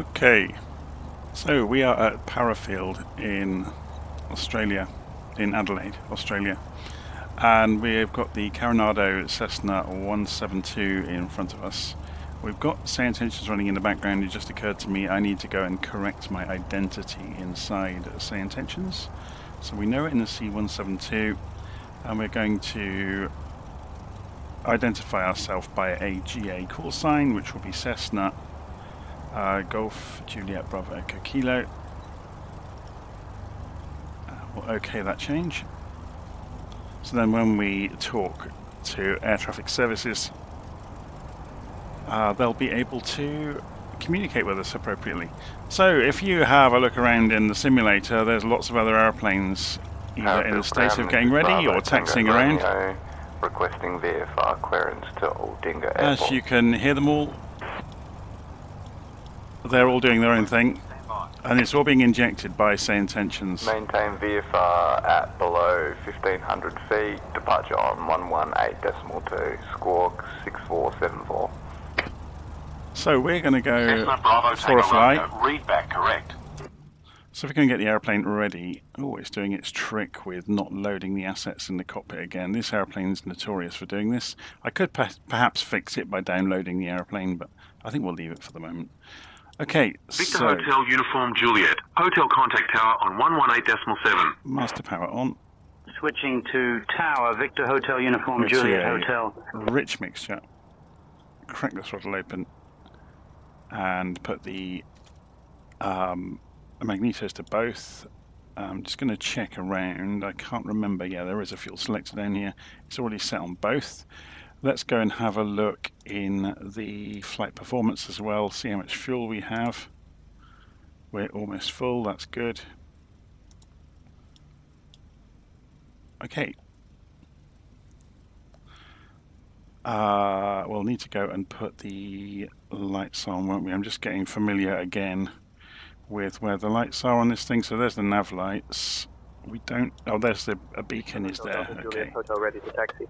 Okay, so we are at Parafield in Australia, in Adelaide, Australia, and we've got the Carenado Cessna 172 in front of us. We've got say intentions running in the background. It just occurred to me I need to go and correct my identity inside say intentions. So we know it in the C172, and we're going to identify ourselves by a GA call sign, which will be Cessna Golf Juliet Bravo Echo Kilo. We'll OK that change. So then when we talk to air traffic services, they'll be able to communicate with us appropriately. So if you have a look around in the simulator, there's lots of other airplanes either in a state of getting ready or taxiing around. Requesting VFR clearance to Aldinga Airport. As you can hear them all, they're all doing their own thing, and it's all being injected by say intentions. Maintain VFR at below 1500 feet, departure on 118.2, squawk 6474. So we're going to go for a flight. Read back correct. So if we can get the airplane ready. Oh, it's doing its trick with not loading the assets in the cockpit again. This airplane is notorious for doing this. I could perhaps fix it by downloading the airplane, but I think we'll leave it for the moment. Okay, Victor Hotel Uniform Juliet. Hotel contact tower on 118.7. Master power on. Switching to tower, Victor Hotel Uniform Juliet Hotel. Rich mixture. Crack the throttle open and put the magnetos to both. I'm just going to check around. I can't remember. Yeah, there is a fuel selector down here. It's already set on both. Let's go and have a look in the flight performance as well, see how much fuel we have. We're almost full, that's good. Okay. We'll need to go and put the lights on, won't we? I'm just getting familiar again with where the lights are on this thing. So there's the nav lights. We don't... Oh, there's a beacon is there. Okay. Hotel ready to taxi.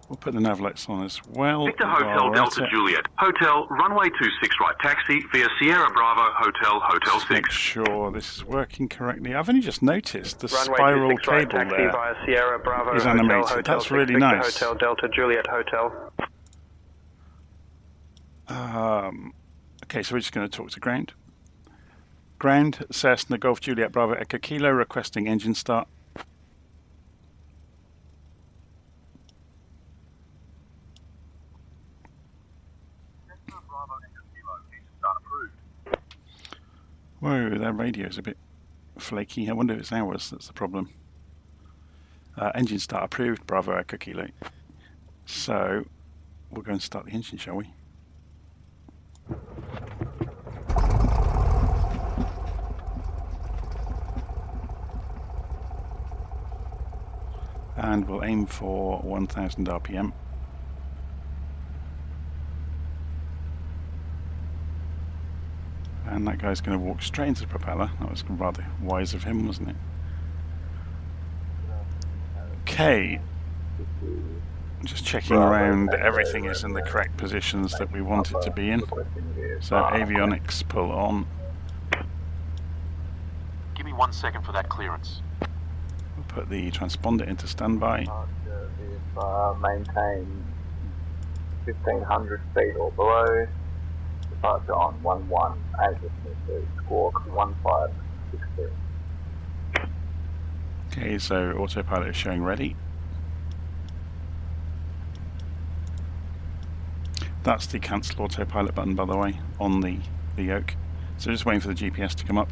We'll put the nav lights on as well. Victor Hotel Delta Juliet. Hotel runway 26 right taxi via Sierra Bravo Hotel Hotel 6. Make sure this is working correctly. I've only just noticed the runway spiral 26 right, cable taxi there via Sierra Bravo is Hotel, animated. Hotel That's 6, really Victor nice. Hotel Delta Juliet Hotel. Okay, so we're just going to talk to ground. Ground, Cessna Golf Juliet Bravo Echo Kilo requesting engine start. Whoa, that radio's a bit flaky. I wonder if it's ours that's the problem. Engine start approved, Bravo Echo Kilo. So, we'll go and start the engine, shall we? And we'll aim for 1000 RPM. And that guy's going to walk straight into the propeller. That was rather wise of him, wasn't it? Okay. Just checking around, everything is in the correct positions that we want it to be in. So avionics pull on. Give me 1 second for that clearance. We'll put the transponder into standby. Maintain 1500 feet or below. Departure on 118.2, squawk 1562. Okay, so autopilot is showing ready. That's the cancel autopilot button, by the way, on the yoke. So just waiting for the GPS to come up.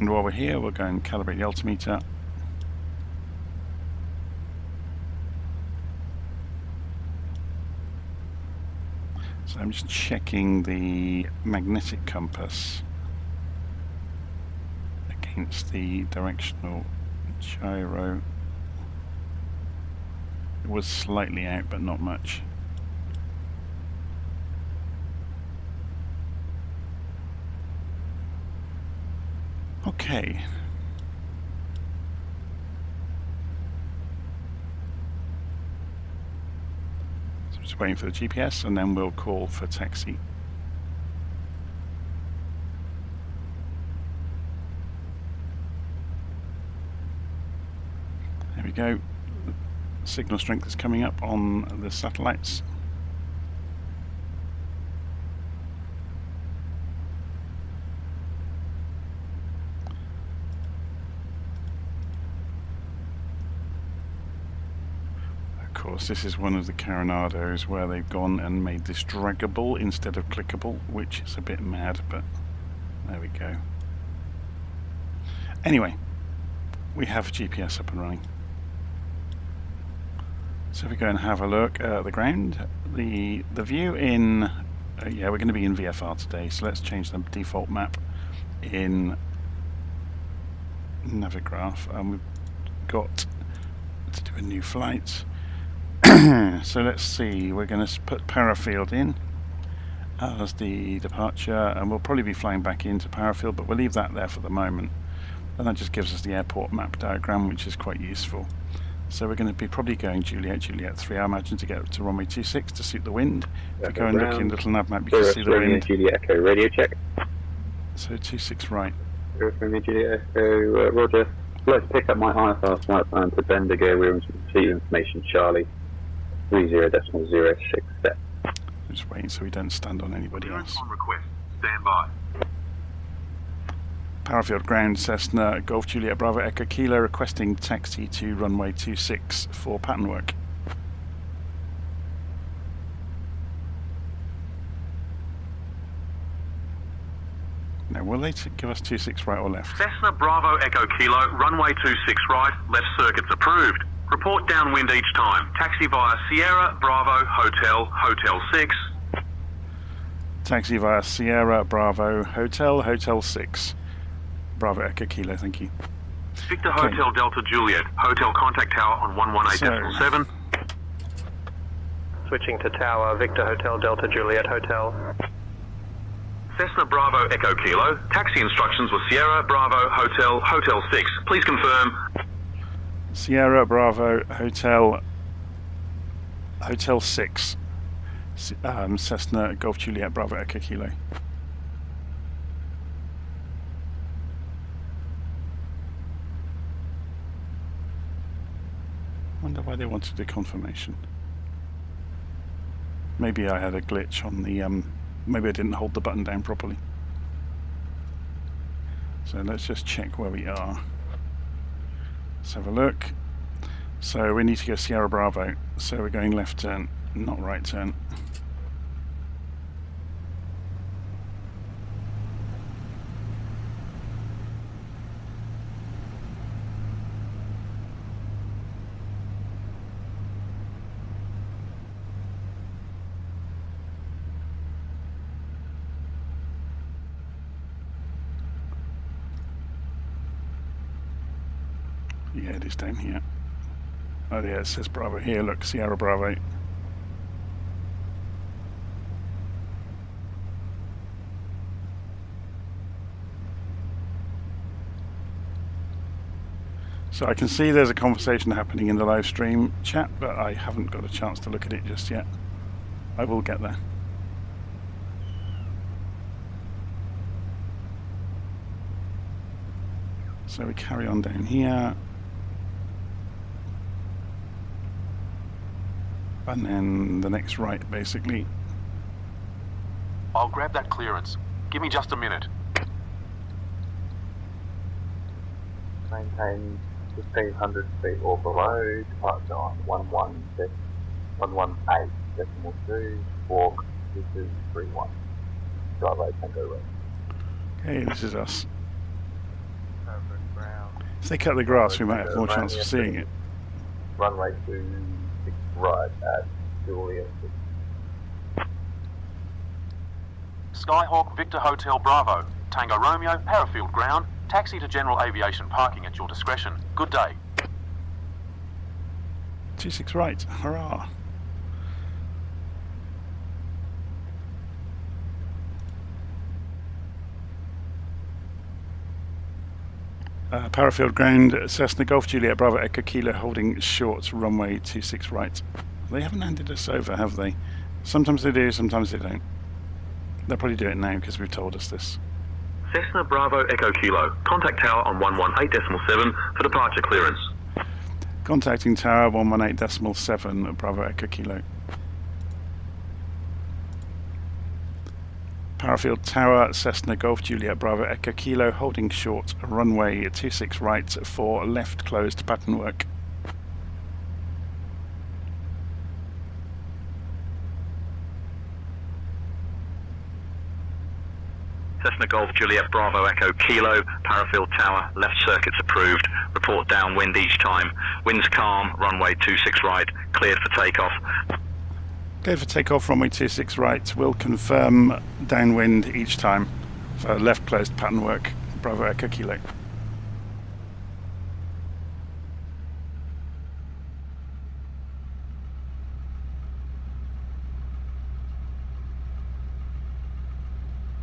And while we're here, we'll go and calibrate the altimeter. So I'm just checking the magnetic compass against the directional gyro. It was slightly out, but not much. Okay. Just waiting for the GPS, and then we'll call for taxi. There we go. Signal strength is coming up on the satellites. Of course, this is one of the Carenados where they've gone and made this draggable instead of clickable, which is a bit mad, but there we go. Anyway, we have GPS up and running. So if we go and have a look at the ground, the view in, yeah, we're going to be in VFR today, so let's change the default map in Navigraph, and we've got to do a new flight. So let's see, we're going to put Parafield in as the departure, and we'll probably be flying back into Parafield, but we'll leave that there for the moment. And that just gives us the airport map diagram, which is quite useful. So we're going to be probably going Juliet 3, I imagine, to get to runway 26 to suit the wind. If you go and look in LittleNavMap, you can see the wind. Juliet Echo, radio check. So 26 right. Juliet Echo, Roger. Let's pick up my IFR flight plan to Bendigo. We're fleet information, Charlie. 30.06 set. Just waiting so we don't stand on anybody else. On request. Stand by. Parafield ground, Cessna, Golf Juliet Bravo Echo Kilo, requesting taxi to runway 26 for pattern work. Now, will they give us 26 right or left? Cessna Bravo Echo Kilo, runway 26 right, left circuits approved. Report downwind each time. Taxi via Sierra Bravo Hotel, Hotel 6. Taxi via Sierra Bravo Hotel, Hotel 6. Bravo Echo Kilo, thank you. Victor Hotel Delta Juliet, Hotel contact tower on 118.7. Switching to tower, Victor Hotel Delta Juliet Hotel. Cessna Bravo Echo Kilo, taxi instructions were Sierra Bravo Hotel, Hotel 6. Please confirm. Sierra Bravo Hotel, Hotel 6. Cessna Golf Juliet Bravo Echo Kilo. Wonder why they wanted the confirmation. Maybe I had a glitch on the maybe I didn't hold the button down properly. So let's just check where we are. Let's have a look. So we need to go Sierra Bravo. So we're going left turn, not right turn. Yeah, it is down here. Oh yeah, it says Bravo here, look, Sierra Bravo. So I can see there's a conversation happening in the live stream chat, but I haven't got a chance to look at it just yet. I will get there. So we carry on down here. And then the next right, basically. I'll grab that clearance. Give me just a minute. Maintain 1500 feet or below, departure on 118.2, walk 2231. Bravo Tango Road. Okay, this is us. If they cut the grass, we might have more chance of seeing it. Runway 26 right at Juliet. Skyhawk Victor Hotel Bravo, Tango Romeo, Parafield ground, taxi to general aviation parking at your discretion. Good day. 26 right, hurrah. Parafield ground, Cessna Golf Juliet Bravo Echo Kilo holding short runway 26 right. They haven't handed us over, have they? Sometimes they do, sometimes they don't. They'll probably do it now because we've told us this. Cessna Bravo Echo Kilo. Contact tower on 118.7 for departure clearance. Contacting tower 118.7 Bravo Echo Kilo. Parafield Tower, Cessna Golf Juliet Bravo Echo Kilo, holding short, runway 26 right for left closed pattern work. Cessna Golf Juliet Bravo Echo Kilo, Parafield Tower, left circuits approved. Report downwind each time. Winds calm, runway 26 right, cleared for takeoff. Cleared for takeoff, runway 26 right. We'll confirm downwind each time for left closed pattern work, Bravo Echo Kilo.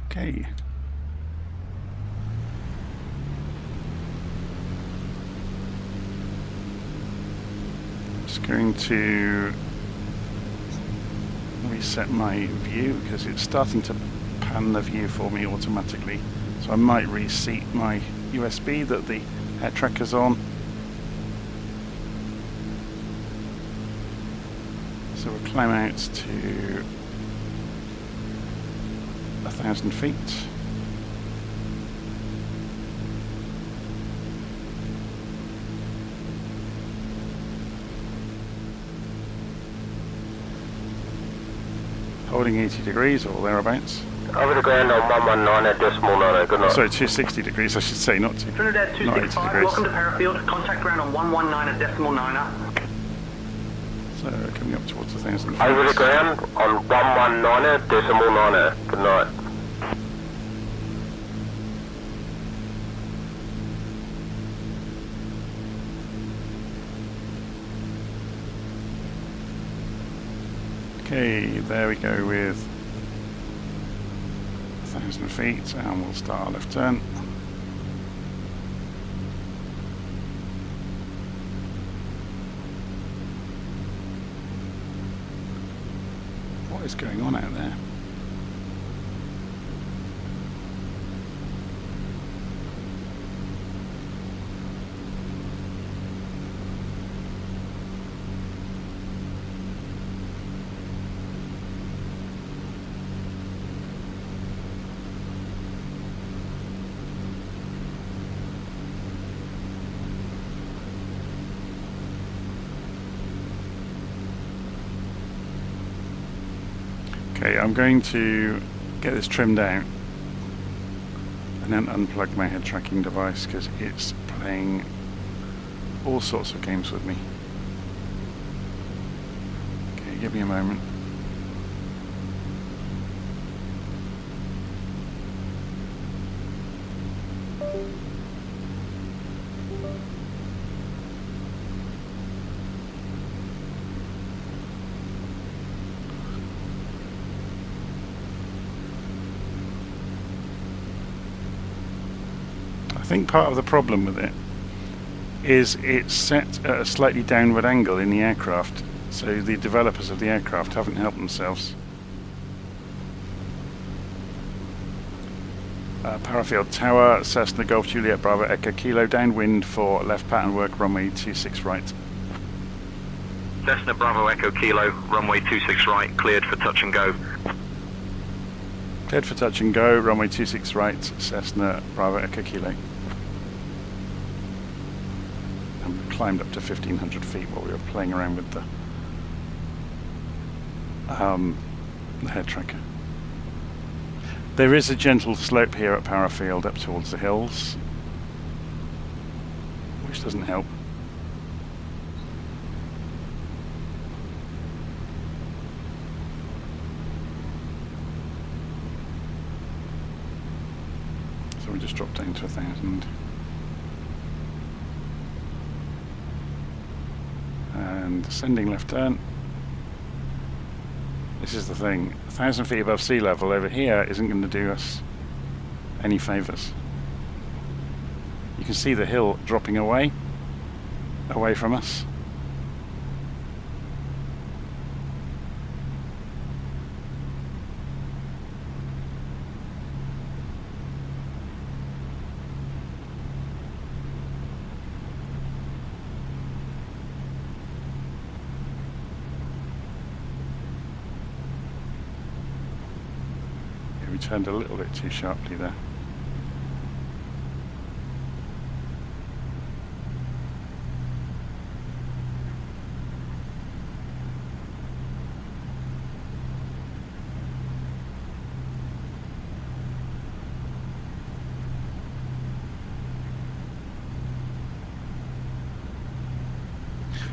Okay. Just going to reset my view because it's starting to pan the view for me automatically. So I might reseat my USB that the air tracker's on. So we'll climb out to 1,000 feet. Holding 80 degrees or thereabouts. Over the ground on 119.9, good night. Sorry, 260 degrees I should say, not Trinidad 265, welcome to Parafield. Contact ground on 119.9. So coming up towards 1,000 feet. Over the ground on 119.9, good night. Okay, there we go with 1,000 feet and we'll start our left turn. What is going on out there? Okay, I'm going to get this trimmed out and then unplug my head tracking device because it's playing all sorts of games with me. Okay, give me a moment. I think part of the problem with it is it's set at a slightly downward angle in the aircraft, so the developers of the aircraft haven't helped themselves. Parafield Tower, Cessna Golf Juliet Bravo Echo Kilo, downwind for left pattern work, runway 26 right. Cessna Bravo Echo Kilo, runway 26 right, cleared for touch and go. Cleared for touch and go, runway 26 right, Cessna Bravo Echo Kilo. And we climbed up to 1,500 feet while we were playing around with the head tracker. There is a gentle slope here at Parafield up towards the hills, which doesn't help. So we just dropped down to 1,000. And descending left turn. This is the thing, 1,000 feet above sea level over here isn't going to do us any favours. You can see the hill dropping away from us. turned a little bit too sharply there.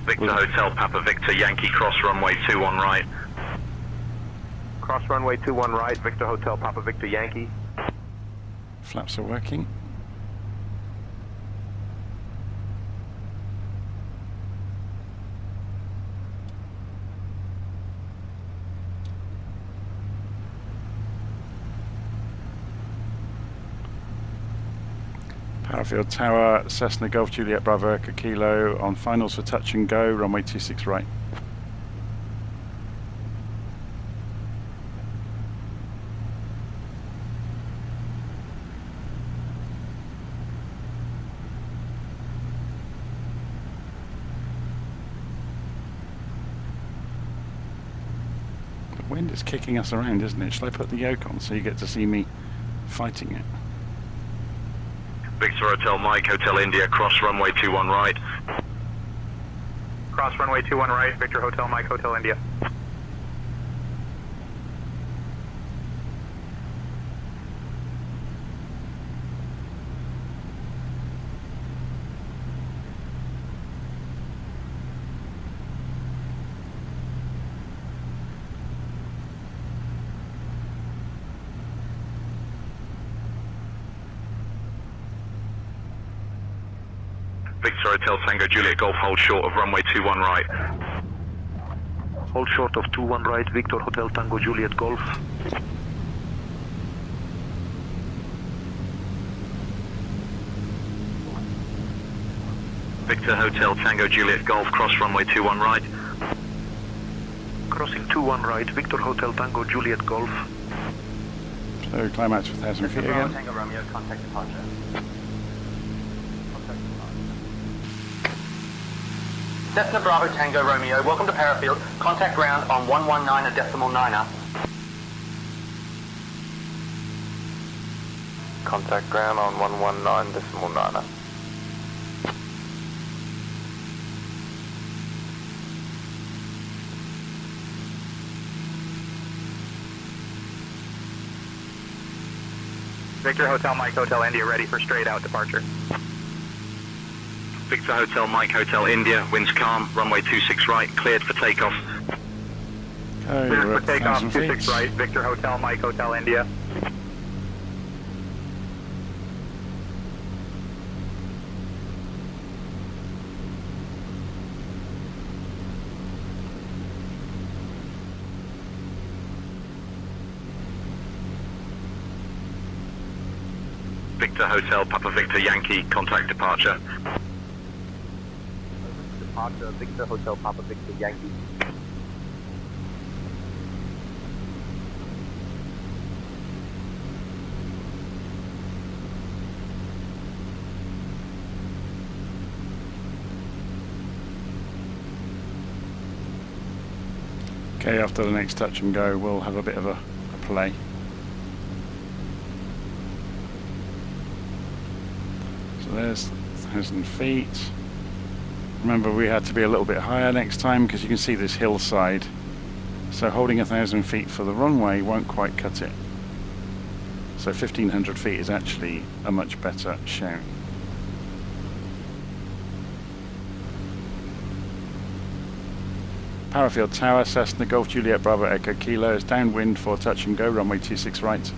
Victor Hotel, Papa Victor, Yankee, cross runway 21 right. Cross runway 21 right, Victor Hotel, Papa Victor, Yankee. Flaps are working. Parafield Tower, Cessna Golf Juliet Bravo Echo Kilo on finals for touch and go, runway 26 right. The wind is kicking us around, isn't it? Shall I put the yoke on so you get to see me fighting it? Victor Hotel, Mike, Hotel India, cross runway 21 right. Cross runway 21 right, Victor Hotel, Mike, Hotel India. Victor Hotel, Tango Juliet, Golf, hold short of runway 21 right. Hold short of 21 right, Victor Hotel, Tango Juliet, Golf. Victor Hotel, Tango Juliet, Golf, cross runway 21 right. Crossing 21 right, Victor Hotel, Tango Juliet, Golf. So climb out to 1,000 feet again. Tango Romeo, contact departure. Cessna Bravo Tango Romeo, welcome to Parafield. Contact ground on 119.9er. Contact ground on 119.9er. Victor Hotel, Mike Hotel India, ready for straight out departure. Victor Hotel, Mike Hotel India, winds calm, runway 26 right, cleared for takeoff. Okay, Cleared we're for at takeoff, 1,000 26 feet. right, Victor Hotel, Mike Hotel India. Victor Hotel, Papa Victor, Yankee, contact departure. Departure, Victor Hotel, Papa Victor, Yankee. Okay, after the next touch and go, we'll have a bit of a play. So there's 1,000 feet. Remember, we had to be a little bit higher next time because you can see this hillside. So holding 1,000 feet for the runway won't quite cut it. So 1,500 feet is actually a much better shout. Parafield Tower, Cessna Golf Juliet Bravo Echo Kilo is downwind for touch and go, runway 26 right.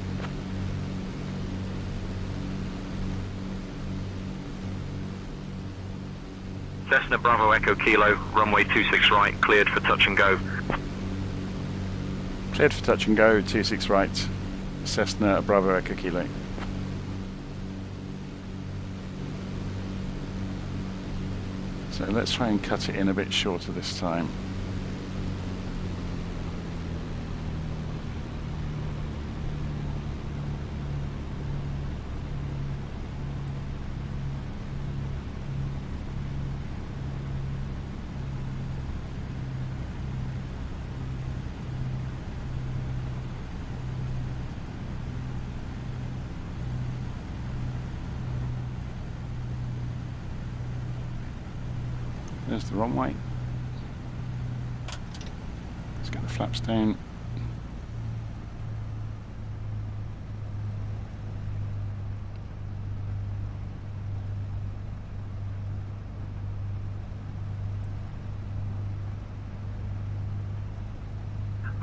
Cessna Bravo Echo Kilo, runway 26 right, cleared for touch and go. Cleared for touch and go, 26 right, Cessna Bravo Echo Kilo. So let's try and cut it in a bit shorter this time. There's the runway. Let's get the flaps down.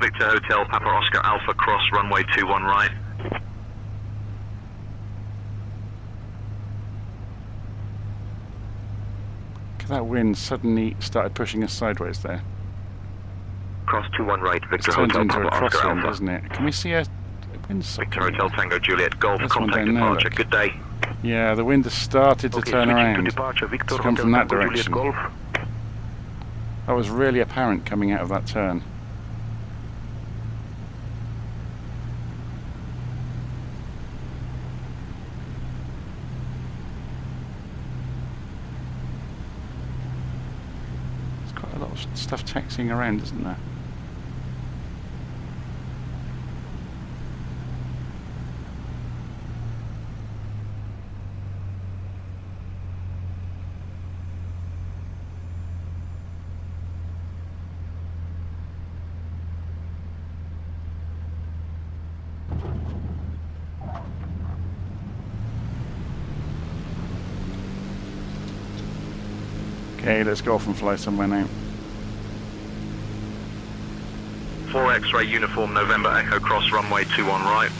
Victor Hotel, Papa Oscar Alpha, cross runway 21 right. That wind suddenly started pushing us sideways there. Cross 21 right, Victor It's turned Hotel, into a Papa Oscar crosswind, Alpha. isn't it? Can we see a wind Victor Hotel, Tango Juliet, Golf, There's one contact down there, departure. look. Good day. Yeah, the wind has started to turn around. Departure, Victor To come Hotel, from that Tango Juliet, direction. Golf. That was really apparent coming out of that turn. There's quite a lot of stuff taxiing around, isn't there? Okay, let's go off and fly somewhere now. 4 X-ray uniform November Echo, cross runway 21 right.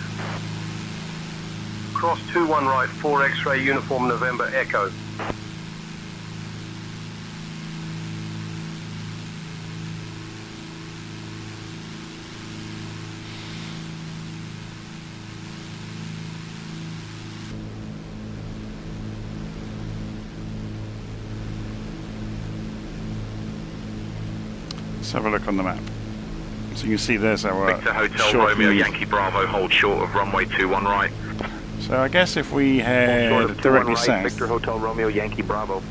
Cross 21 right, 4 X-ray uniform November Echo. Let's have a look on the map. So you can see there's our Victor Hotel, short Romeo move. Yankee Bravo, hold short of runway 21 right. So I guess if we Short head of 21 directly right, south, Victor Hotel, Romeo Yankee Bravo.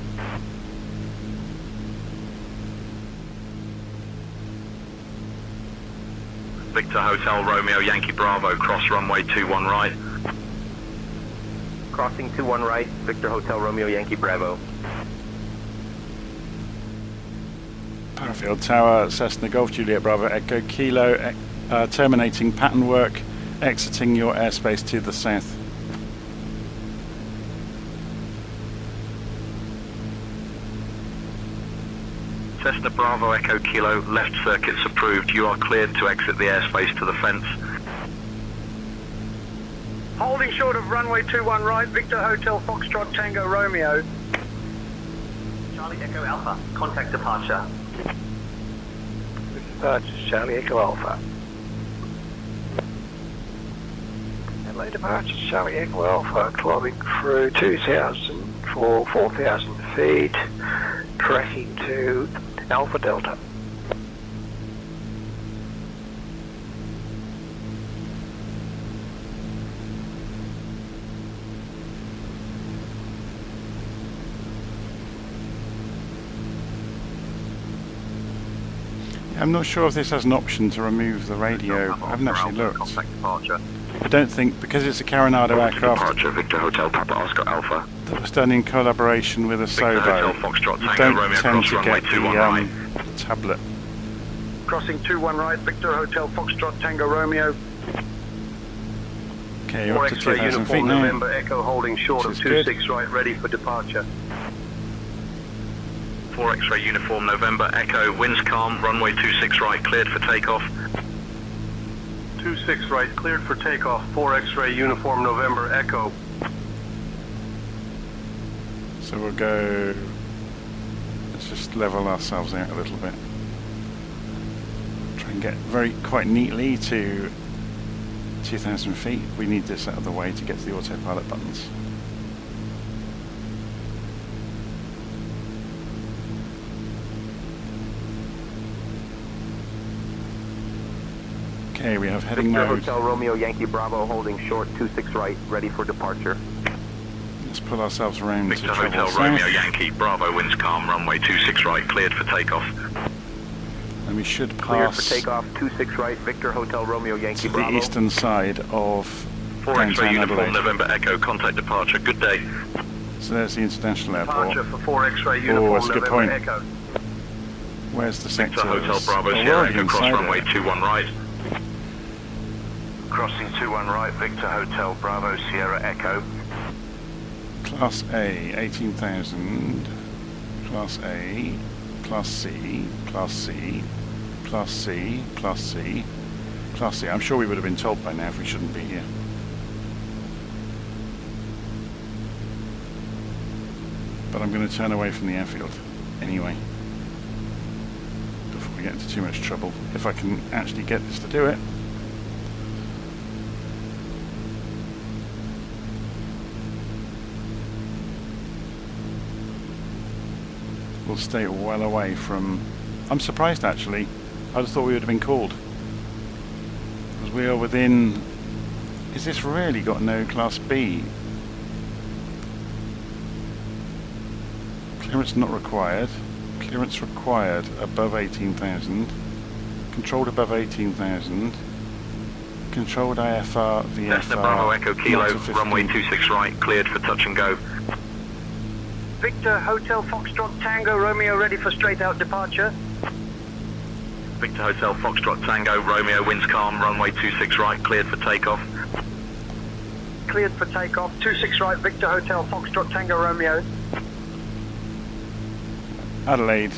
Victor Hotel, Romeo Yankee Bravo, cross runway 21 right. Crossing 21 right, Victor Hotel, Romeo Yankee Bravo. Parafield Tower, Cessna Golf Juliet Bravo Echo Kilo, terminating pattern work, exiting your airspace to the south. Cessna Bravo Echo Kilo, left circuits approved. You are cleared to exit the airspace to the fence. Holding short of runway 21 right, Victor Hotel Foxtrot Tango Romeo. Charlie Echo Alpha, contact departure. Departure, Charlie Echo Alpha. Adelaide departure, Charlie Echo Alpha, climbing through 2,000 for 4,000 feet, tracking to Alpha Delta. I'm not sure if this has an option to remove the radio. I haven't actually looked. Contact departure. I don't think, because it's a Carenado aircraft Departure, Victor Hotel, Papa Oscar Alpha. that was done in collaboration with a Victor Hotel, Sobo, Foxtrot you Tango don't Romeo, tend cross to runway get 21 right. the tablet. Crossing 21 right, Victor Hotel Foxtrot Tango Romeo. Okay, you're up to 4 X-ray 2,000 feet uniform now. November Echo, holding short Which of is good. 26 right, ready for departure. 4 X-ray uniform November Echo, winds calm, runway 26 right, cleared for takeoff. 26 right, cleared for takeoff. 4 X-ray uniform November Echo. So we'll go, let's just level ourselves out a little bit. Try and get quite neatly to 2,000 feet. We need this out of the way to get to the autopilot buttons. Okay, we have heading Victor mode. Hotel Romeo Yankee Bravo, holding short 26 right, ready for departure. Let's pull ourselves around Victor to travel Hotel south. Romeo Yankee Bravo, winds calm, runway 26 right, cleared for takeoff. And we should Cleared for pass takeoff 26 right, Victor Hotel Romeo Yankee to the Bravo. eastern side of 4 X-ray downtown uniform Adelaide. November Echo, contact departure. Good day. So there's the international airport. Departure for 4 X-ray Oh, uniform that's a good November point. Echo. Where's the sectors? Victor Hotel Bravo Oh, we're Sierra already Echo, cross inside runway it. 21 right. Crossing 21 right, Victor Hotel Bravo Sierra Echo. Class A, 18,000. Class A, Class C, Class C, Class C, Class C, Class C. I'm sure we would have been told by now if we shouldn't be here. But I'm going to turn away from the airfield anyway, before we get into too much trouble, if I can actually get this to do it. We'll stay well away from... I'm surprised actually. I just thought we would have been called. Because we are within... Is this really got no Class B? Clearance not required. Clearance required above 18,000. Controlled above 18,000. Controlled IFR, VFR. Cessna Bravo Echo Kilo, not to runway 15. 26 right, cleared for touch and go. Victor Hotel Foxtrot Tango Romeo ready for straight out departure. Victor Hotel Foxtrot Tango, Romeo, winds calm, runway 26 right, cleared for takeoff. Cleared for takeoff. 26 right, Victor Hotel Foxtrot Tango Romeo. Adelaide,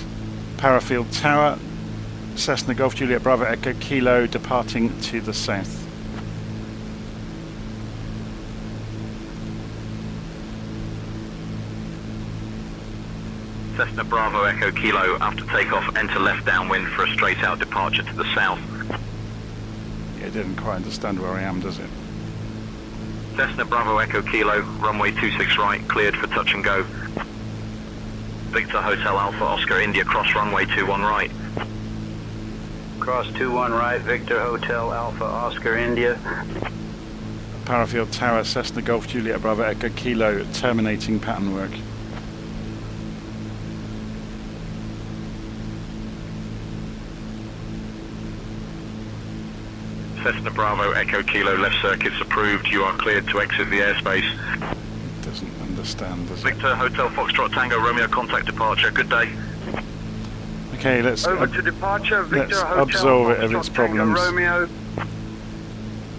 Parafield Tower, Cessna Golf Juliet Bravo Echo Kilo departing to the south. Cessna Bravo Echo Kilo, after takeoff, enter left downwind for a straight out departure to the south. Yeah, it didn't quite understand where I am, does it? Cessna Bravo Echo Kilo, runway 26 right, cleared for touch and go. Victor Hotel Alpha Oscar India, cross runway 21 right. Cross 21 right, Victor Hotel Alpha Oscar India. Parafield Tower, Cessna Golf Juliet Bravo Echo Kilo, terminating pattern work. Cessna Bravo Echo Kilo, left circuits approved. You are cleared to exit the airspace. It doesn't understand, does it? Victor Hotel Foxtrot Tango Romeo, contact departure. Good day. Okay, let's Over to departure, Victor let's Hotel absolve it of Foxtrot its Tango problems. Romeo.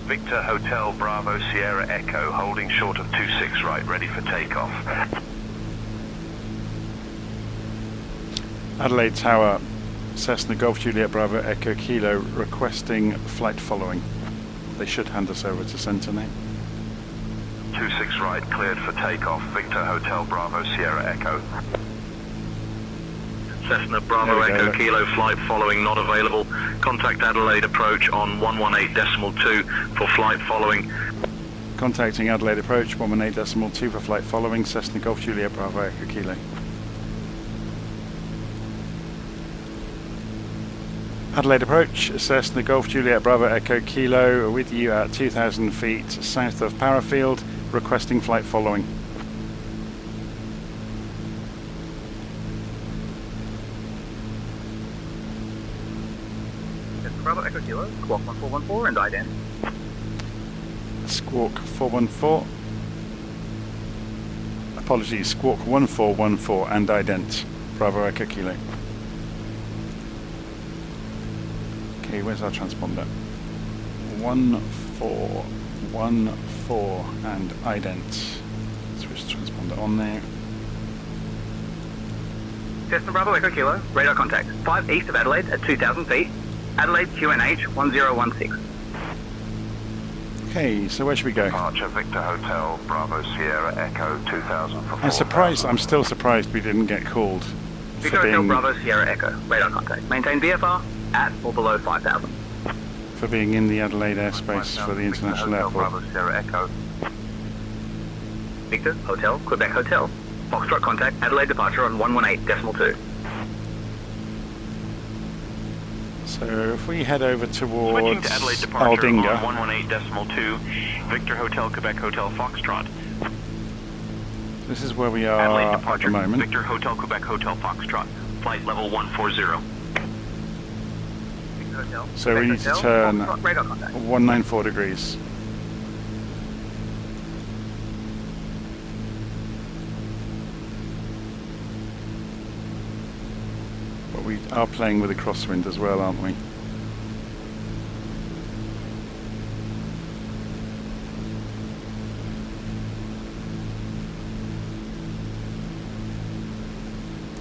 Victor Hotel Bravo Sierra Echo, holding short of 26 right, ready for takeoff. Adelaide Tower, Cessna Golf Juliet Bravo Echo Kilo, requesting flight following. They should hand us over to centre now. 26 right, cleared for takeoff. Victor Hotel Bravo Sierra Echo. Cessna Bravo There we go, Echo look. Kilo, flight following not available. Contact Adelaide approach on 118.2 for flight following. Contacting Adelaide Approach, 118.2 for flight following, Cessna Golf Juliet Bravo Echo Kilo. Adelaide Approach, Cessna Golf Juliet Bravo Echo Kilo, with you at 2,000 feet south of Parafield, requesting flight following. Bravo Echo Kilo, Squawk 1414 and ident. Squawk 414. Apologies, Squawk 1414 and ident. Bravo Echo Kilo. Okay, where's our transponder? 1414 and ident. Switch transponder on there. Cessna Bravo Echo Kilo, radar contact 5 east of Adelaide at 2,000 feet. Adelaide QNH 1016. Okay, so where should we go? Departure, Victor Hotel Bravo Sierra Echo, 2000 for I'm surprised, I'm still surprised we didn't get called Victor for Hotel being, Bravo Sierra Echo, radar contact. Maintain VFR at or below 5,000. for being in the Adelaide airspace for the international Hotel airport. Bravo Sierra Echo. Victor Hotel, Quebec Hotel. Foxtrot contact, Adelaide departure on 118.2. So if we head over Switching towards to Adelaide departure Aldinga, on 118.2, Victor Hotel, Quebec Hotel Foxtrot. this is where we Adelaide are at departure, the moment. Victor Hotel, Quebec Hotel Foxtrot. Flight level 140. Victor Hotel, So we Quebec need to Hotel, turn Foxtrot, radar contact. 194 degrees. But are playing with a crosswind as well, aren't we?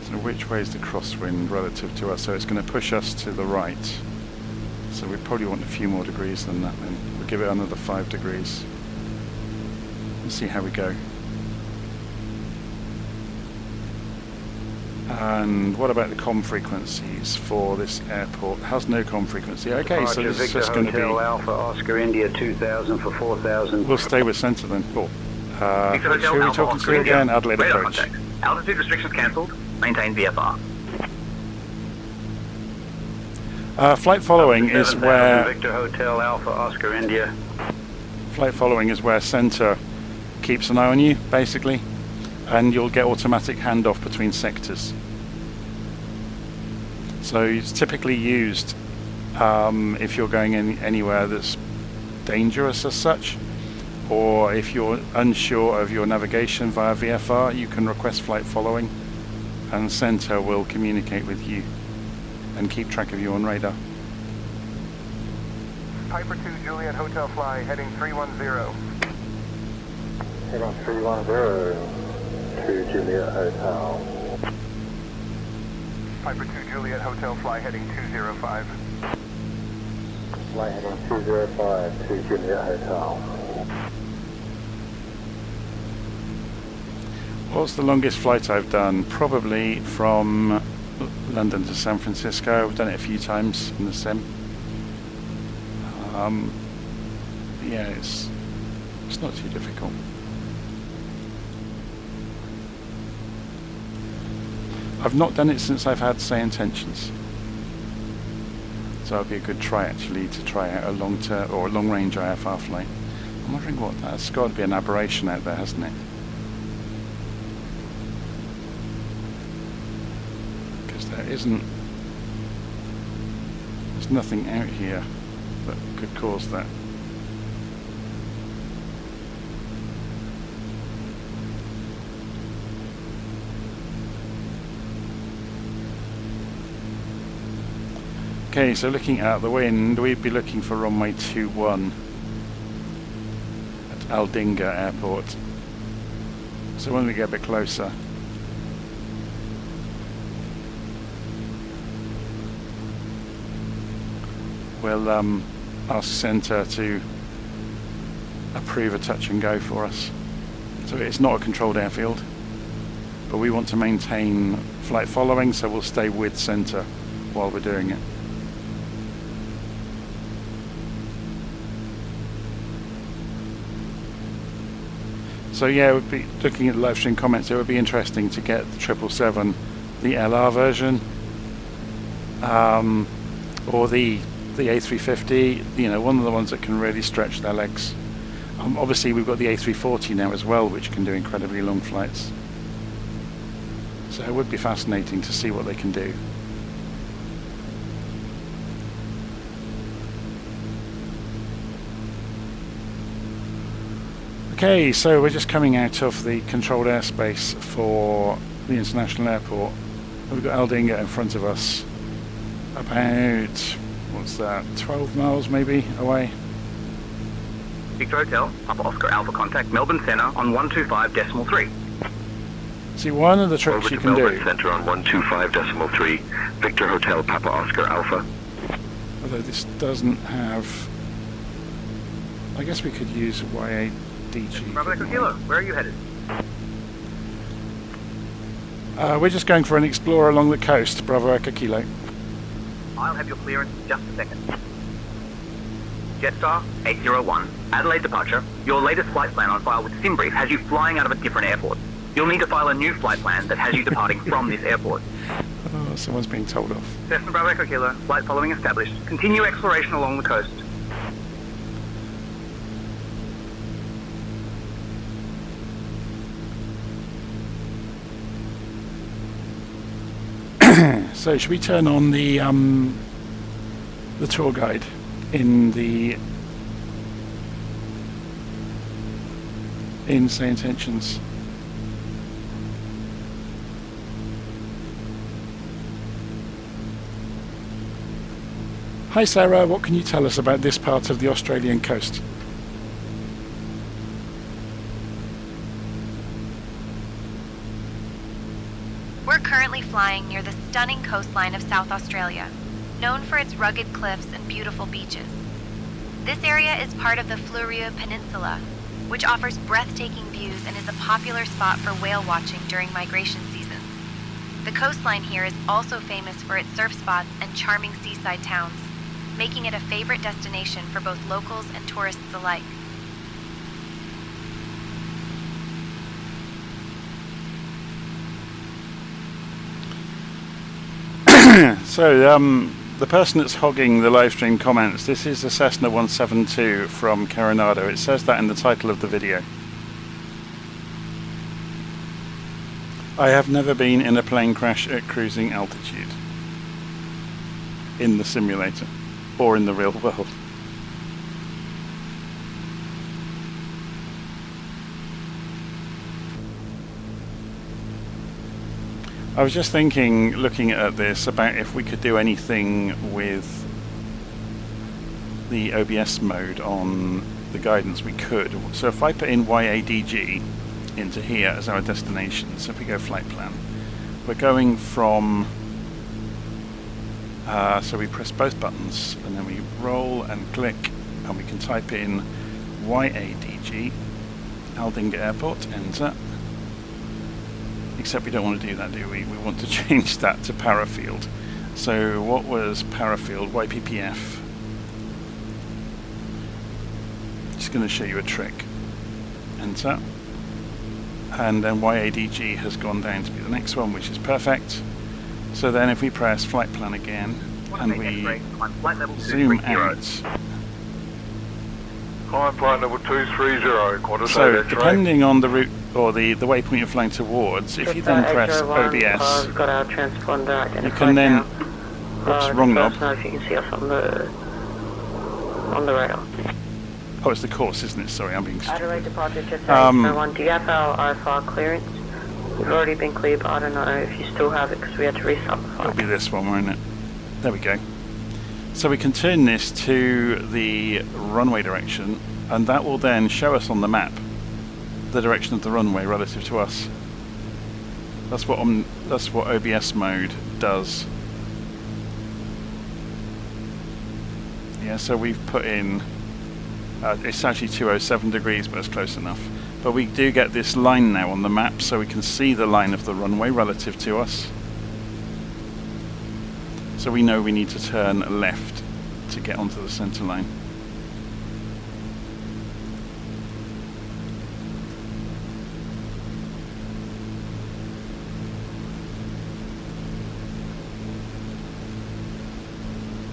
So which way is the crosswind relative to us? So it's going to push us to the right. So we probably want a few more degrees than that then. We'll give it another 5 degrees. Let's see how we go. And what about the comm frequencies for this airport? It has no comm frequency. Okay, so this is just going to be... Alpha Oscar India 2000 for 4000. We'll stay with centre then. Cool. Who Victor are Hotel we Alpha talking Oscar to India. again? Adelaide Radar approach. contact. Altitude restrictions cancelled. Maintain VFR. Flight following is where... Victor Hotel Alpha Oscar India. Flight following is where centre keeps an eye on you, basically. And you'll get automatic handoff between sectors. So it's typically used if you're going anywhere that's dangerous as such, or if you're unsure of your navigation via VFR, you can request flight following, and centre will communicate with you and keep track of you on radar. Piper 2 Juliet Hotel Fly, heading 310. Head on 310 to Juliet Hotel. Piper 2 Juliet Hotel Fly, heading 205. Fly heading 205 to Juliet Hotel. What's the longest flight I've done? Probably from London to San Francisco. I've done it a few times in the sim. Yeah, it's not too difficult. I've not done it since I've had say intentions. So it'll be a good try actually to try out a long-term or a long-range IFR flight. I'm wondering what that's got to be an aberration out there, hasn't it? Because there's nothing out here that could cause that. Okay, so looking at the wind, we'd be looking for runway 21 at Aldinga Airport. So when we get a bit closer, we'll ask centre to approve a touch and go for us. So it's not a controlled airfield, but we want to maintain flight following, so we'll stay with centre while we're doing it. So yeah, we'd be looking at the live stream comments. It would be interesting to get the 777, the LR version, or the A350. You know, one of the ones that can really stretch their legs. Obviously, we've got the A340 now as well, which can do incredibly long flights. So it would be fascinating to see what they can do. Okay, so we're just coming out of the controlled airspace for the international airport. We've got Aldinga in front of us, about, what's that, 12 miles maybe away. Victor Hotel, Papa Oscar Alpha contact Melbourne Centre on 125.3. See, one of the tricks Over you to can Melbourne do, Centre on 125.3. Victor Hotel Papa Oscar Alpha. although this doesn't have, I guess we could use YADG. Bravo Echo Kilo, where are you headed? We're just going for an explorer along the coast, Bravo Echo Kilo. I'll have your clearance in just a second. Jetstar 801, Adelaide departure. Your latest flight plan on file with Simbrief has you flying out of a different airport. You'll need to file a new flight plan that has you departing from this airport. Oh, someone's being told off. Cessna Bravo Echo Kilo, flight following established. Continue exploration along the coast. So should we turn on the tour guide in say intentions? Hi Sarah, what can you tell us about this part of the Australian coast? We're currently flying near the stunning coastline of South Australia, known for its rugged cliffs and beautiful beaches. This area is part of the Fleurieu Peninsula, which offers breathtaking views and is a popular spot for whale watching during migration seasons. The coastline here is also famous for its surf spots and charming seaside towns, making it a favorite destination for both locals and tourists alike. So, the person that's hogging the live stream comments, this is the Cessna 172 from Carenado. It says that in the title of the video. I have never been in a plane crash at cruising altitude. In the simulator. Or in the real world. I was just thinking, looking at this, about if we could do anything with the OBS mode on the guidance. We could. So if I put in YADG into here as our destination, so if we go flight plan, we're going from, so we press both buttons and then we roll and click and we can type in YADG, Aldinga Airport, enter. Except we don't want to do that, do we? We want to change that to Parafield. So what was Parafield? YPPF. Just going to show you a trick. Enter. And then YADG has gone down to be the next one, which is perfect. So then if we press flight plan again, and we zoom out. Climb flight level 230, Qantas. So depending on the route or the waypoint you're flying towards, if you then press OBS, we've got our transponder identified. You can then, oops, wrong knob. Know if you can see us on the radar. Oh, it's the course, isn't it? Sorry, I'm being stupid. Adelaide departure, just 801. Do you have our IFR clearance? We've already been cleared, but I don't know if you still have it because we had to restart the flight. It'll be this one, won't it? There we go. So we can turn this to the runway direction, and that will then show us on the map the direction of the runway relative to us. That's what OBS mode does. Yeah, so we've put in. It's actually 207 degrees, but it's close enough. But we do get this line now on the map, so we can see the line of the runway relative to us. So we know we need to turn left to get onto the centre line.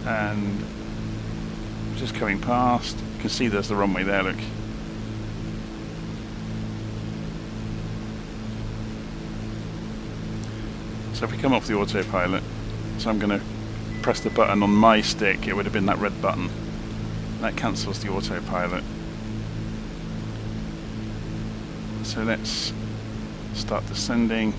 And just coming past, you can see there's the runway there, look. So if we come off the autopilot, so I'm going to press the button on my stick, it would have been that red button. That cancels the autopilot. So let's start descending.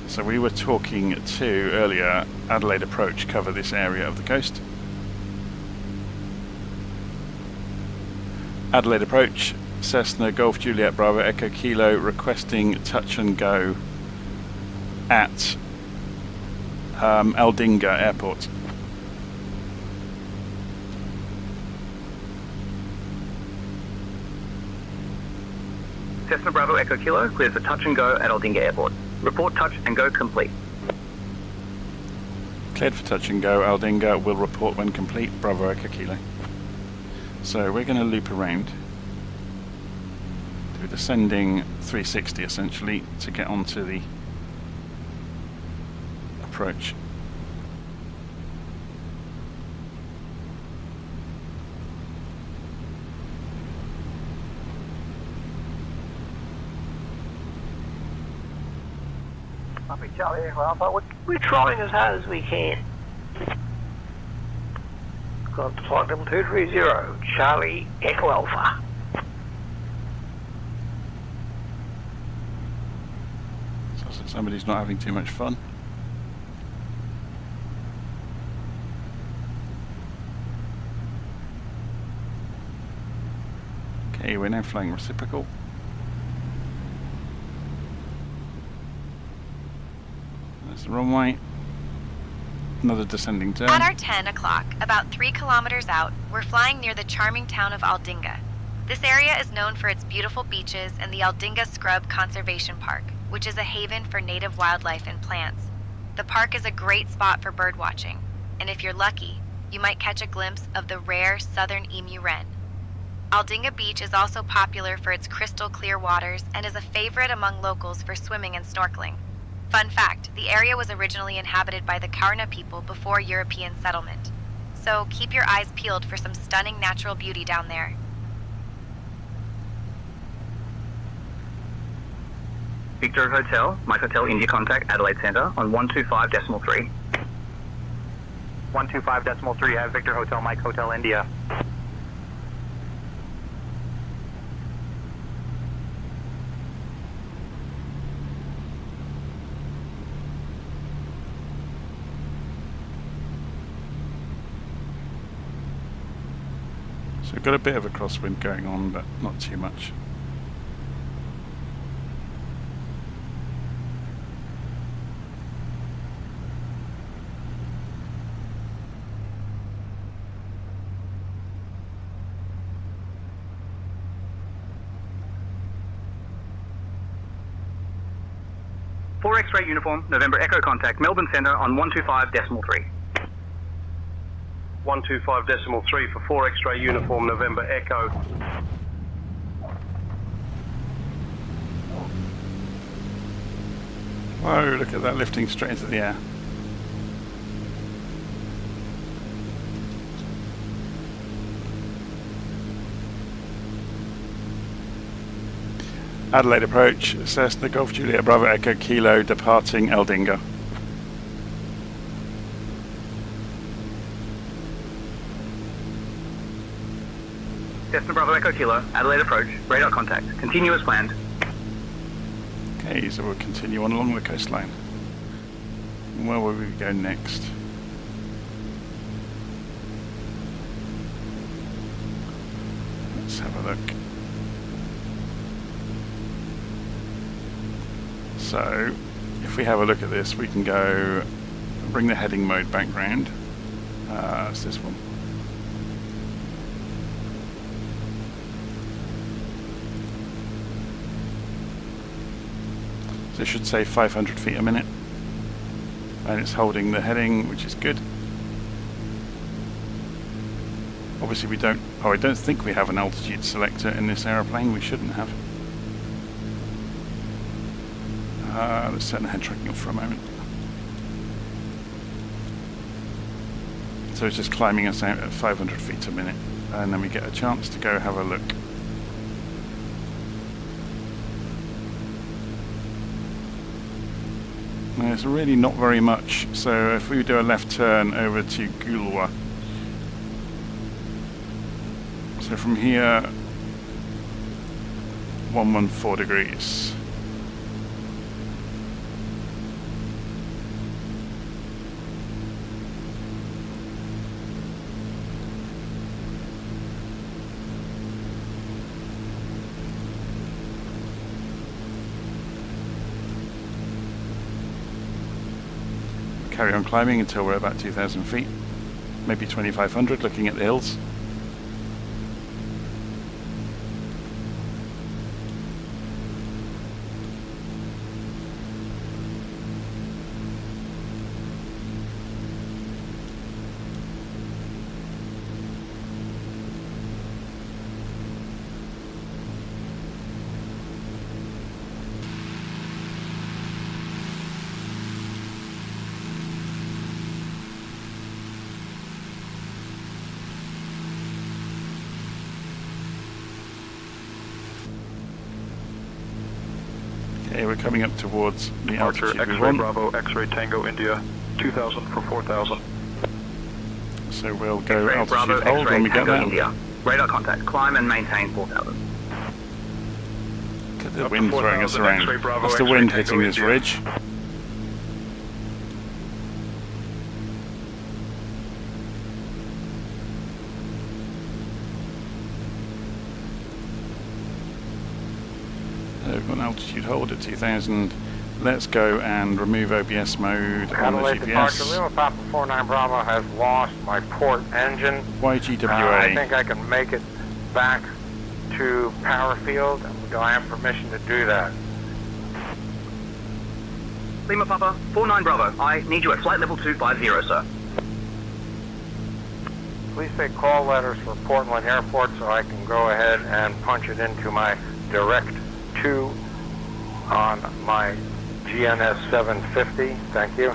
So we were talking to, earlier, Adelaide approach cover this area of the coast. Adelaide approach, Cessna Golf Juliet Bravo Echo Kilo requesting touch and go at Aldinga Airport. Cessna Bravo Echo Kilo cleared for touch and go at Aldinga Airport. Report touch and go complete. Cleared for touch and go, Aldinga will report when complete, Bravo Echo Kilo. So we're going to loop around. Do a descending 360 essentially to get onto the approach. Charlie Echo Alpha, we're trying as hard as we can. Gone to flight level 230, Charlie Echo Alpha. So somebody's not having too much fun. Okay, we're now flying reciprocal. There's the runway. Another descending turn. At our 10 o'clock, about 3 kilometers out, we're flying near the charming town of Aldinga. This area is known for its beautiful beaches and the Aldinga Scrub Conservation Park, which is a haven for native wildlife and plants. The park is a great spot for bird watching, and if you're lucky, you might catch a glimpse of the rare southern emu wren. Aldinga Beach is also popular for its crystal clear waters and is a favorite among locals for swimming and snorkeling. Fun fact, the area was originally inhabited by the Kaurna people before European settlement. So keep your eyes peeled for some stunning natural beauty down there. Victor Hotel, Mike Hotel India contact Adelaide Centre on 125.3. 125.3, have Victor Hotel, Mike Hotel India. So we've got a bit of a crosswind going on, but not too much. Four X-ray uniform, November Echo contact Melbourne Centre on 125.3. 125.3 for 4 X-ray uniform, November Echo. Whoa, look at that lifting straight into the air. Adelaide approach, Cessna Golf Juliet Bravo Echo Kilo departing Aldinga. Cessna Bravo Echo Kilo, Adelaide approach, radar contact, continuous planned. Okay, so we'll continue on along the coastline. Where will we go next? Let's have a look. So, if we have a look at this, we can go bring the heading mode back round. It's this one. So it should say 500 feet a minute. And it's holding the heading, which is good. Obviously we don't, I don't think we have an altitude selector in this aeroplane, we shouldn't have. Let's turn the head tracking off for a moment. So it's just climbing us out at 500 feet a minute, and then we get a chance to go have a look. Now, it's really not very much, so if we do a left turn over to Gulwa, so from here 114 degrees. Carry on climbing until we're about 2,000 feet, maybe 2,500, looking at the hills. Okay, we're coming up towards the altitude we X-ray want. Bravo, X-ray Tango India, 2,000 for 4,000. So we'll go X-ray altitude Bravo, hold X-ray when we get Tango there. India. Radar contact, climb and maintain 4,000. Look at the Up to wind throwing us 4,000, around. X-ray Bravo, That's the X-ray wind Tango hitting this India. ridge. we've got an altitude hold at 2000. Let's go and remove OBS mode on the Adelaide departure, GPS. Lima Papa 49 Bravo has lost my port engine. YGWA. I think I can make it back to Parafield. Do I have permission to do that? Lima Papa 49 Bravo, I need you at flight level 250, sir. Please take call letters for Portland Airport so I can go ahead and punch it into my direct 2 on my GNS 750. Thank you.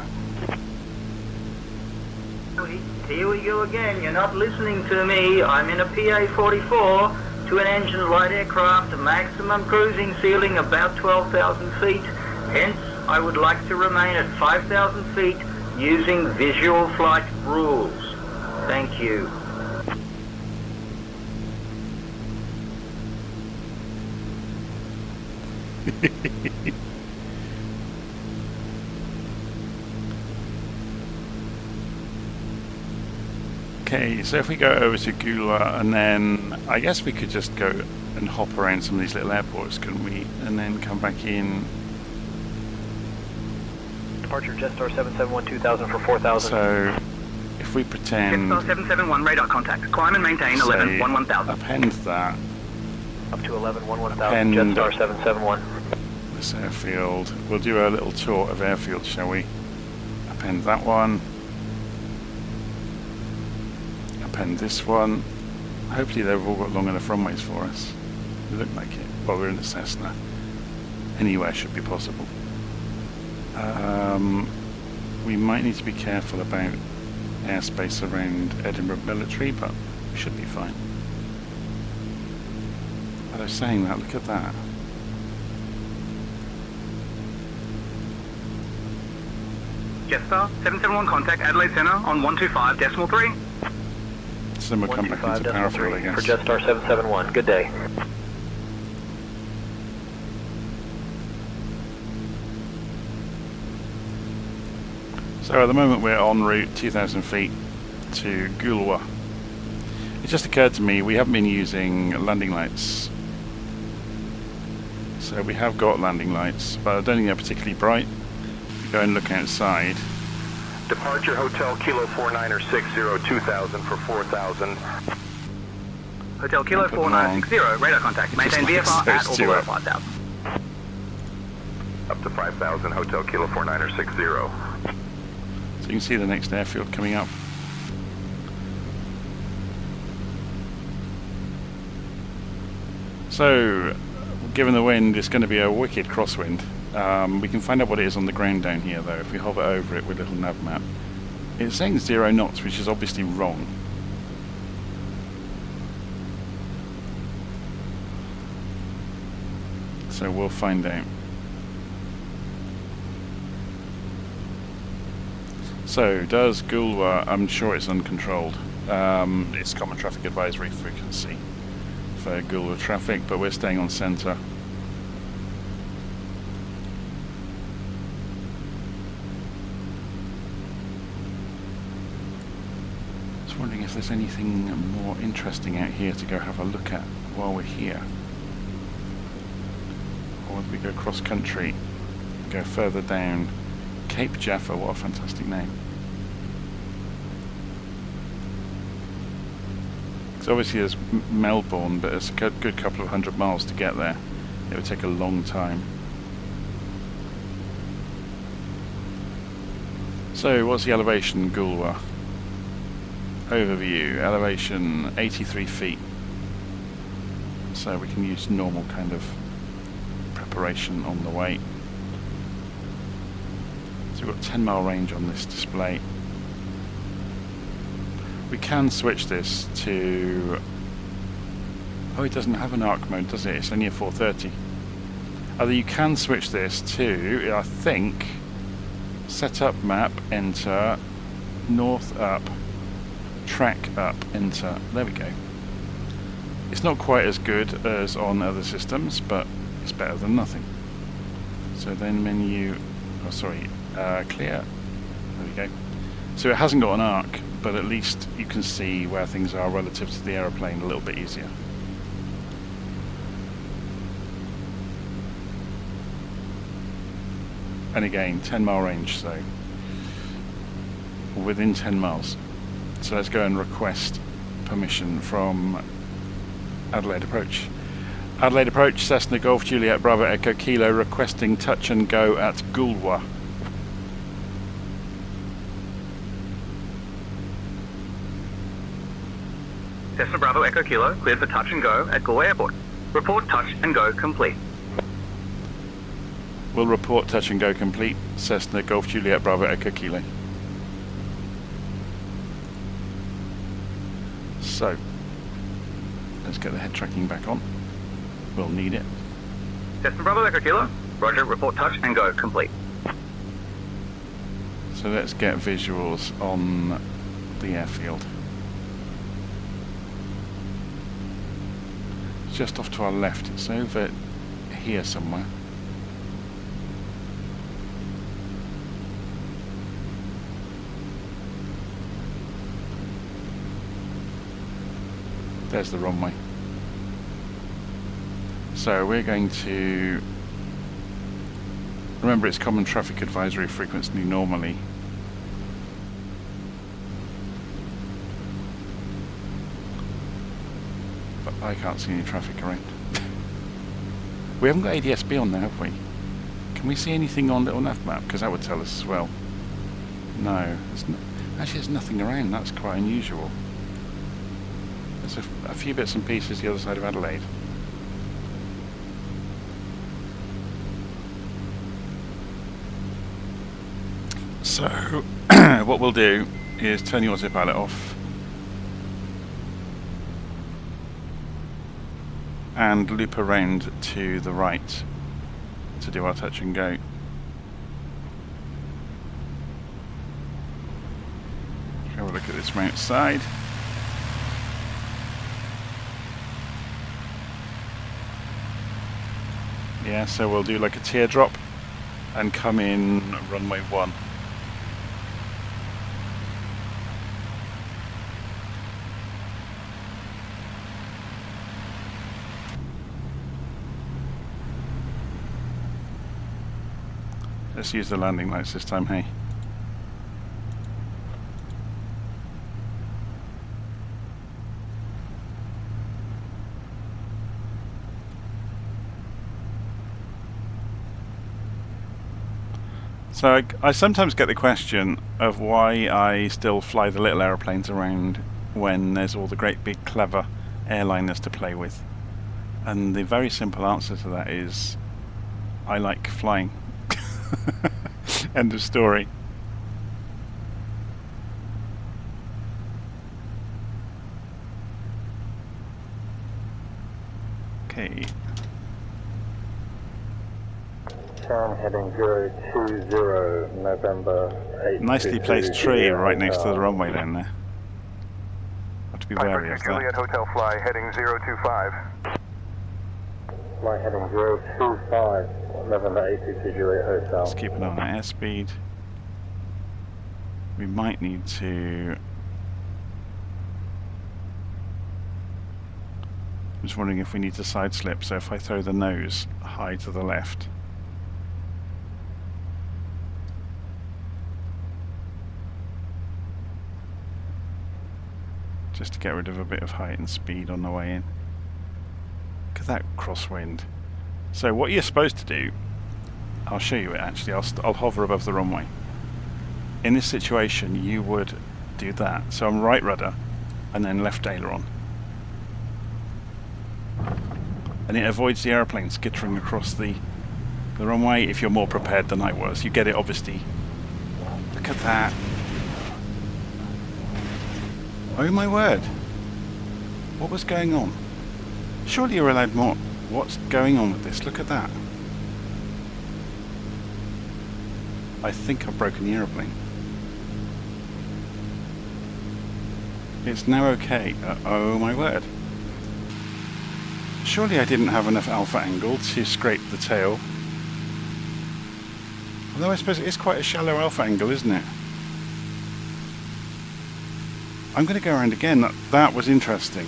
Here we go again. You're not listening to me. I'm in a PA-44 to an engine light aircraft, a maximum cruising ceiling about 12,000 feet. Hence, I would like to remain at 5,000 feet using visual flight rules. Thank you. Okay, so if we go over to Gula, and then I guess we could just go and hop around some of these little airports, couldn't we? And then come back in. Departure Jetstar 771 2000 for 4000. So if we pretend... Jetstar 771 radar contact. Climb and maintain 11 1000. Append that. Up to 11 1000. Jetstar 771. This airfield. We'll do a little tour of airfield, shall we? Append that one. Append this one. Hopefully they've all got long enough runways for us. They look like it. Well, we're in the Cessna. Anywhere should be possible. We might need to be careful about airspace around Edinburgh Military, but we should be fine. But I was saying that, look at that. Jetstar 771 contact Adelaide Centre on 125.3. So then we'll come back into Parafield, I guess. For Jetstar 771. Good day. So at the moment we're en route 2,000 feet to Gulwa. It just occurred to me we haven't been using landing lights. So we have got landing lights, but I don't think they're particularly bright. If you go and look outside. Departure Hotel Kilo 4960 2000 for 4000. Hotel Kilo 4960, radar contact. Maintain VFR at or below 5000. Up to 5000, Hotel Kilo 4960. So you can see the next airfield coming up. So, given the wind, it's going to be a wicked crosswind. We can find out what it is on the ground down here though, if we hover over it with LittleNavMap. It's saying 0 knots, which is obviously wrong. So we'll find out. So, does Gulwa, I'm sure it's uncontrolled. It's Common Traffic Advisory frequency for Gulwa traffic, but we're staying on centre. Just wondering if there's anything more interesting out here to go have a look at while we're here. Or whether we go cross country, go further down. Cape Jaffa, what a fantastic name. So obviously there's Melbourne, but it's a good couple of 100 miles to get there. It would take a long time. So what's the elevation, Gulwa? Overview, elevation 83 feet. So we can use normal kind of preparation on the way. So we've got 10-mile range on this display. We can switch this to... Oh, it doesn't have an arc mode, does it? It's only a 430. Although you can switch this to, I think, setup map, enter, north up, track up, enter. There we go. It's not quite as good as on other systems, but it's better than nothing. So then menu... Oh, sorry. Clear. There we go. So it hasn't got an arc, but at least you can see where things are relative to the aeroplane a little bit easier. And again, 10-mile range, so within 10 miles. So let's go and request permission from Adelaide approach. Adelaide approach, Cessna Golf Juliet Bravo Echo Kilo, requesting touch and go at Goolwa. Cessna Bravo Echo Kilo, cleared for touch and go at Galway Airport. Report touch and go complete. Will report touch and go complete. Cessna Golf Juliet Bravo Echo Kilo. So, let's get the head tracking back on. We'll need it. Cessna Bravo Echo Kilo, roger, report touch and go complete. So let's get visuals on the airfield. It's just off to our left, it's over here somewhere. There's the runway. So we're going to remember it's common traffic advisory frequency normally. But I can't see any traffic around. We haven't got ADS-B on there, have we? Can we see anything on LittleNavMap? Because that would tell us as well. No, actually there's nothing around. That's quite unusual. There's a few bits and pieces the other side of Adelaide. So, what we'll do is turn the autopilot off and loop around to the right to do our touch and go. Have a look at this from outside. Yeah, so we'll do like a teardrop and come in runway 1. Let's use the landing lights this time, hey? So I sometimes get the question of why I still fly the little aeroplanes around when there's all the great big clever airliners to play with. And the very simple answer to that is I like flying. End of story. Okay. Heading 020 November 8. Nicely placed tree right next to the runway down there. Have to be wary of that. Juliet Hotel fly heading 025. Fly heading 025 November 8 Juliet Hotel. Let's keep an eye on that airspeed. We might need to... I'm just wondering if we need to side slip, so if I throw the nose high to the left. Just to get rid of a bit of height and speed on the way in. Look at that crosswind. So what you're supposed to do, I'll show you it actually, I'll hover above the runway. In this situation you would do that. So I'm right rudder and then left aileron. And it avoids the aeroplane skittering across the runway if you're more prepared than I was. You get it obviously. Look at that. Oh my word. What was going on? Surely you're allowed more. What's going on with this? Look at that. I think I've broken the aeroplane. It's now okay. Oh my word. Surely I didn't have enough alpha angle to scrape the tail. Although I suppose it is quite a shallow alpha angle, isn't it? I'm going to go around again. That was interesting.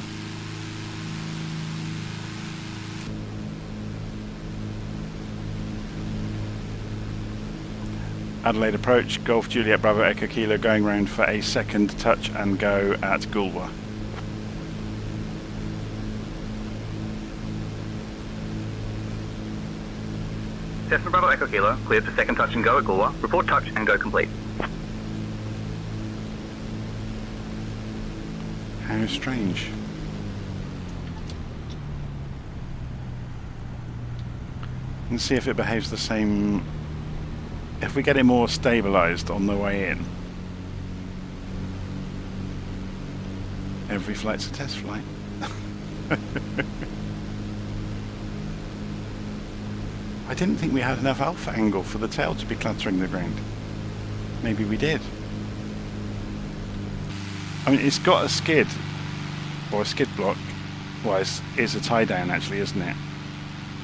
Adelaide approach, Golf Juliet Bravo Echo Kilo going round for a second touch and go at Gulwa. Cessna Bravo Echo Kilo, cleared for second touch and go at Gulwa. Report touch and go complete. How strange. Let's see if it behaves the same. If we get it more stabilised on the way in. Every flight's a test flight. I didn't think we had enough alpha angle for the tail to be clattering the ground. Maybe we did. I mean, it's got a skid, or a skid block. Well, it's a tie down actually, isn't it?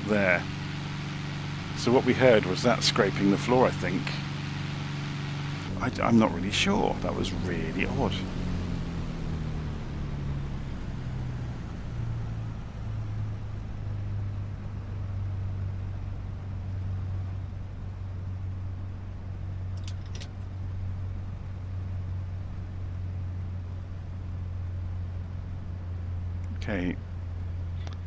There. So what we heard was that scraping the floor, I think. I'm not really sure. That was really odd. Okay,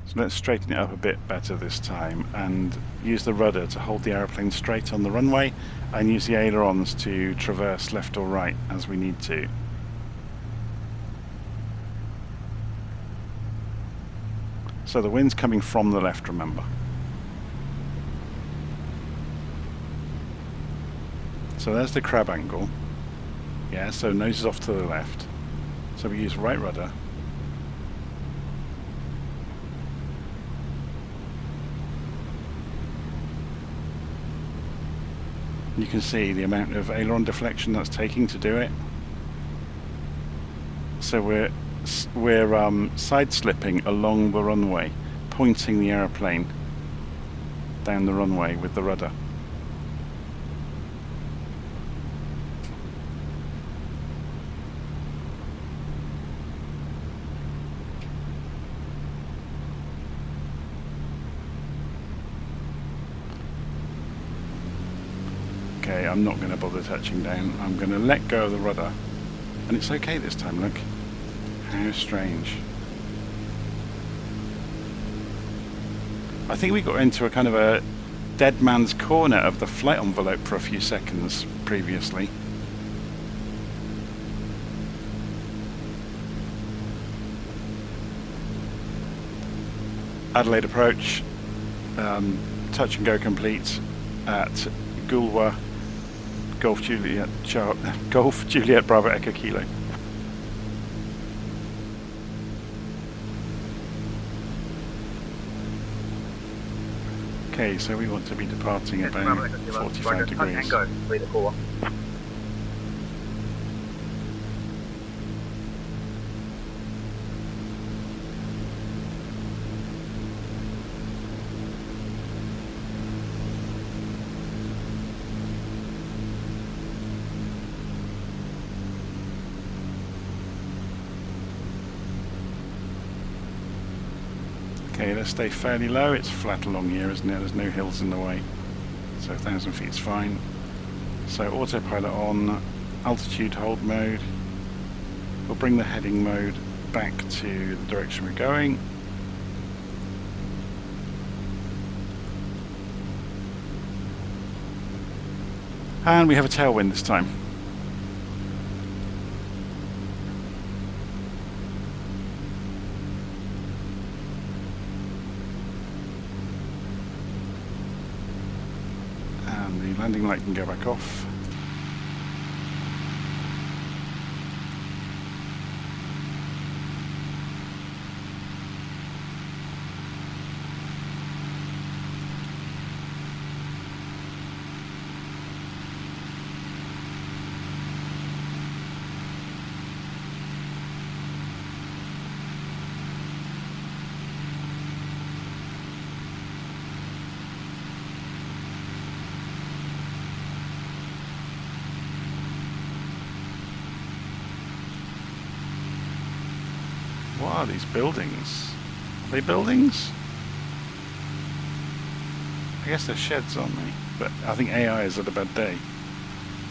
so let's straighten it up a bit better this time and use the rudder to hold the aeroplane straight on the runway and use the ailerons to traverse left or right as we need to. So the wind's coming from the left, remember. So there's the crab angle. Yeah, so nose is off to the left. So we use right rudder. You can see the amount of aileron deflection that's taking to do it. So we're side slipping along the runway, pointing the aeroplane down the runway with the rudder. Okay, I'm not going to bother touching down. I'm going to let go of the rudder. And it's okay this time, look. How strange. I think we got into a kind of a dead man's corner of the flight envelope for a few seconds previously. Adelaide approach. Touch and go complete at Gulwa. Golf Juliet Bravo Echo Kilo. Okay, so we want to be departing about 45 degrees. Okay, let's stay fairly low. It's flat along here, isn't it? There's no hills in the way. So 1,000 feet's fine. So autopilot on, altitude hold mode. We'll bring the heading mode back to the direction we're going. And we have a tailwind this time. Landing light can go back off. What are these buildings? Are they buildings? I guess they're sheds, aren't they? But I think AI is at a bad day.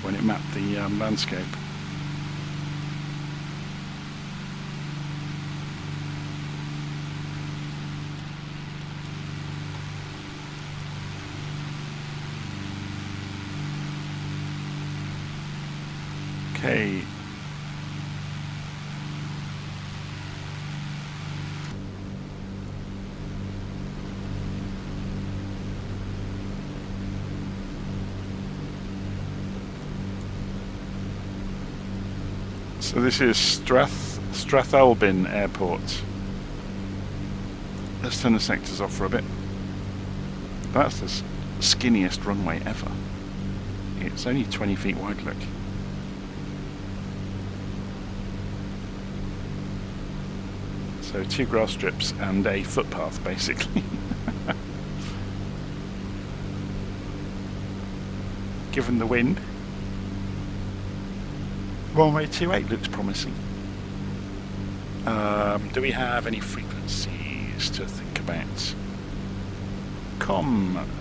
when it mapped the landscape. Okay. So this is Strathalbyn Airport. Let's turn the sectors off for a bit. That's the skinniest runway ever. It's only 20 feet wide, look. So 2 grass strips and a footpath, basically. Given the wind, runway 28 looks promising. Do we have any frequencies to think about?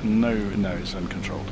No, it's uncontrolled.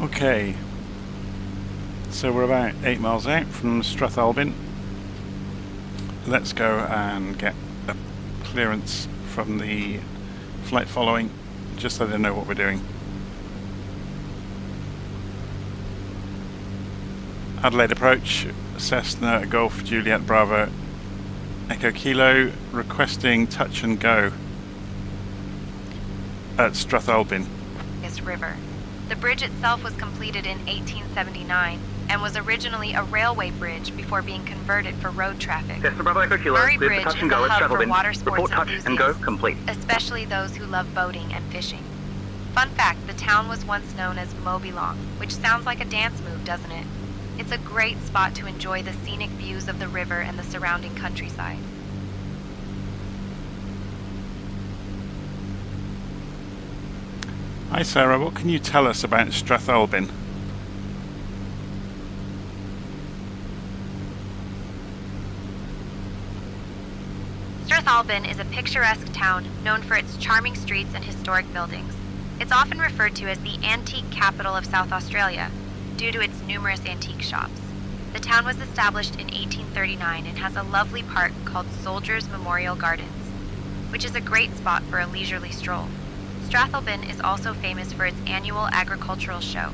Okay, so we're about 8 miles out from Strathalbyn. Let's go and get a clearance from the flight following, just so they know what we're doing. Adelaide approach, Cessna Golf Juliet Bravo Echo Kilo, requesting touch and go at Strathalbyn. This river. The bridge itself was completed in 1879 and was originally a railway bridge before being converted for road traffic. Cessna Bravo Echo Kilo, Murray clear Bridge for touch is and a go at hub for Strathalbyn. water sports Report touch enthusiasts, and go complete. especially those who love boating and fishing. Fun fact, the town was once known as Mobilong, which sounds like a dance move, doesn't it? It's a great spot to enjoy the scenic views of the river and the surrounding countryside. Hi Sarah, what can you tell us about Strathalbyn? Strathalbyn is a picturesque town known for its charming streets and historic buildings. It's often referred to as the antique capital of South Australia due to its numerous antique shops. The town was established in 1839 and has a lovely park called Soldiers Memorial Gardens, which is a great spot for a leisurely stroll. Strathalbyn is also famous for its annual agricultural show,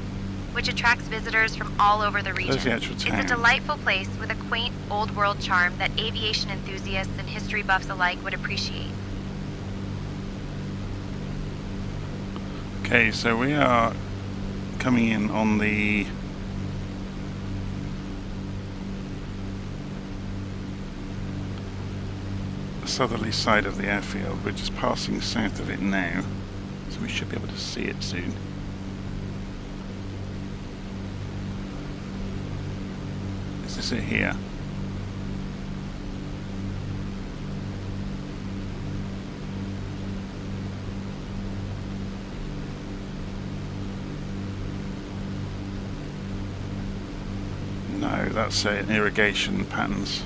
which attracts visitors from all over the region. It's a delightful place with a quaint, old-world charm that aviation enthusiasts and history buffs alike would appreciate. Okay, so we are coming in on the southerly side of the airfield. We're just passing south of it now, so we should be able to see it soon. Is this it here? No, that's irrigation patterns.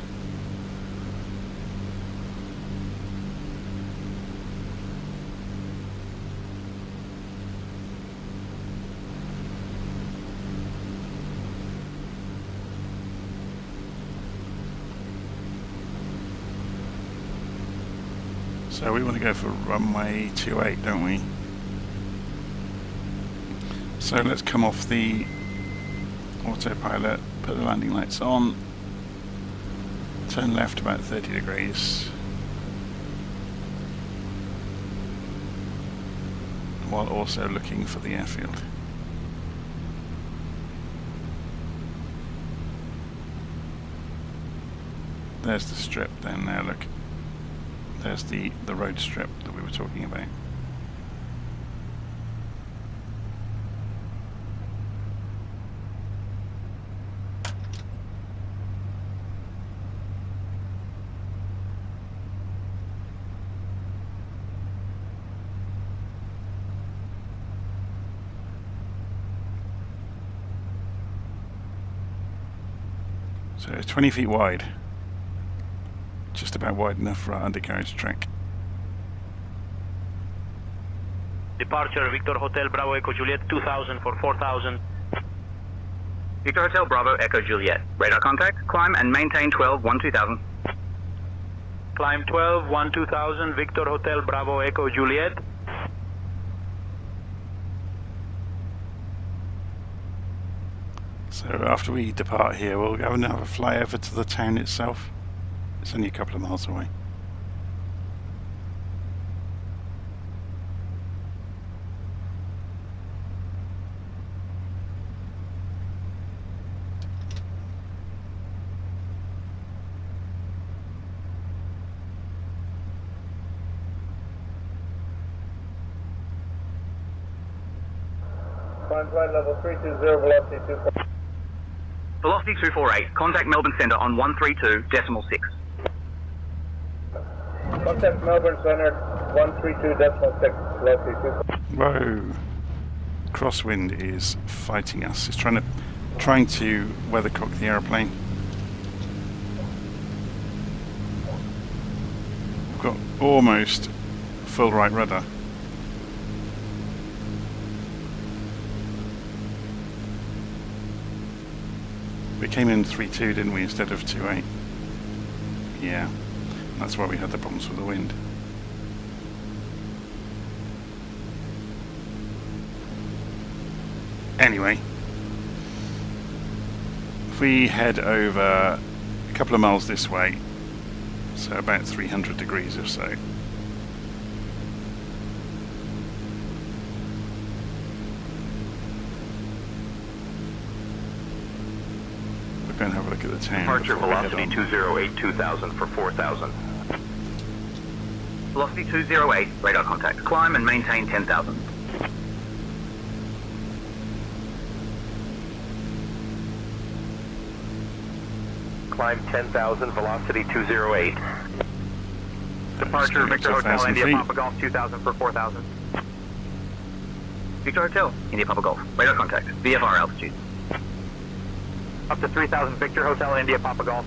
So we want to go for runway 28, don't we? So let's come off the autopilot, put the landing lights on, turn left about 30 degrees, while also looking for the airfield. There's the strip down there, look. There's the road strip that we were talking about. So it's 20 feet wide. Just about wide enough for our undercarriage track. Departure, Victor Hotel Bravo Echo Juliet 2000 for 4000. Victor Hotel Bravo Echo Juliet. Radar contact, climb and maintain 12-1-2000. Climb 12-1-2000, Victor Hotel Bravo Echo Juliet. So after we depart here, we'll go and have a fly over to the town itself. It's only a couple of miles away. Climb flight level 320, velocity 24. Velocity 248. Contact Melbourne Centre on 132.6. Contact Melbourne Centre 132.6. Velocity 24. Whoa! Crosswind is fighting us. It's trying to weathercock the aeroplane. We've got almost full right rudder. We came in 3.2, didn't we, instead of 2.8? Yeah, that's why we had the problems with the wind. Anyway, if we head over a couple of miles this way, so about 300 degrees or so, go and have a look at the town. Departure velocity 208 2000 for 4000. Velocity 208, radar contact. Climb and maintain 10,000. Climb 10,000, velocity 208. Departure Victor Hotel 1,000 India feet. Papa Golf 2000 for 4000. Victor Hotel India Papa Golf, radar contact. VFR altitude. Up to 3000 Victor Hotel India Papa Golf.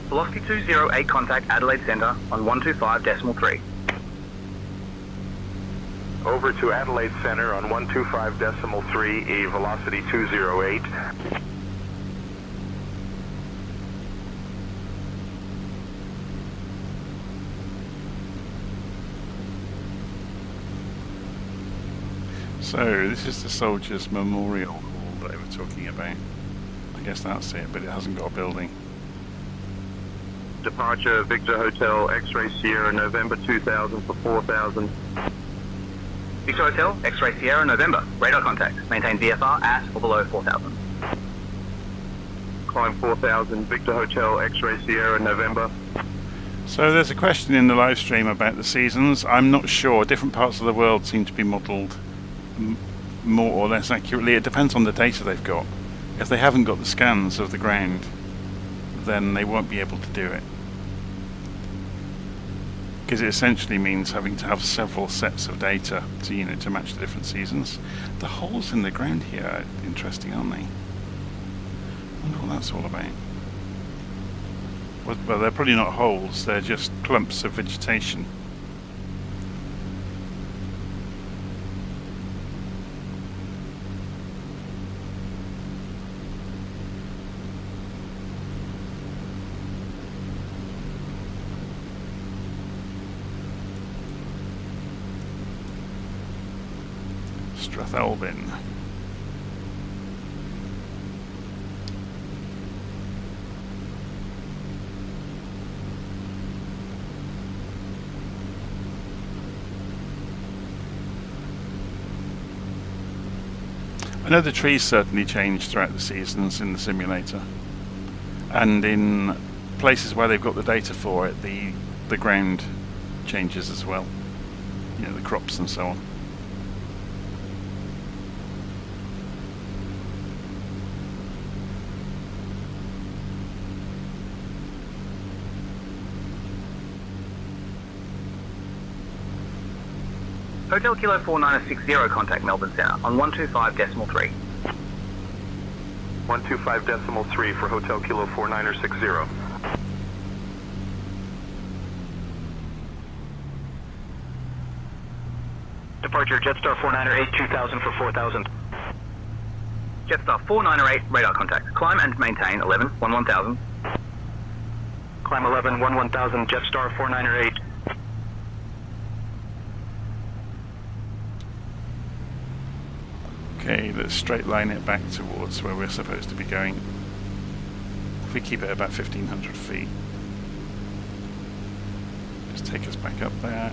Velocity 208, contact Adelaide Centre on 125.3. Over to Adelaide Centre on 125.3, velocity 208. So this is the Soldiers Memorial Hall that they were talking about. I guess that's it, but it hasn't got a building. Departure Victor Hotel X-Ray Sierra November 2000 for 4000. Victor Hotel X-Ray Sierra November, radar contact. Maintain VFR at or below 4000. Climb 4000 Victor Hotel X-Ray Sierra November. So there's a question in the live stream about the seasons. I'm not sure. Different parts of the world seem to be modelled more or less accurately. It depends on the data they've got. If they haven't got the scans of the ground, then they won't be able to do it. Because it essentially means having to have several sets of data to, to match the different seasons. The holes in the ground here are interesting, aren't they? I wonder what that's all about. Well, they're probably not holes, they're just clumps of vegetation. Strathalbyn. I know the trees certainly change throughout the seasons in the simulator, and in places where they've got the data for it, the ground changes as well. You know, the crops and so on. Hotel Kilo 4960, contact Melbourne Centre on 125.3. 125.3 for Hotel Kilo 4960. Departure Jetstar 4908, 2000 for 4000. Jetstar 4908, radar contact. Climb and maintain 11, 1000. Climb 11, 1000, Jetstar 4908. Okay, let's straight line it back towards where we're supposed to be going. If we keep it about 1500 feet. Just take us back up there.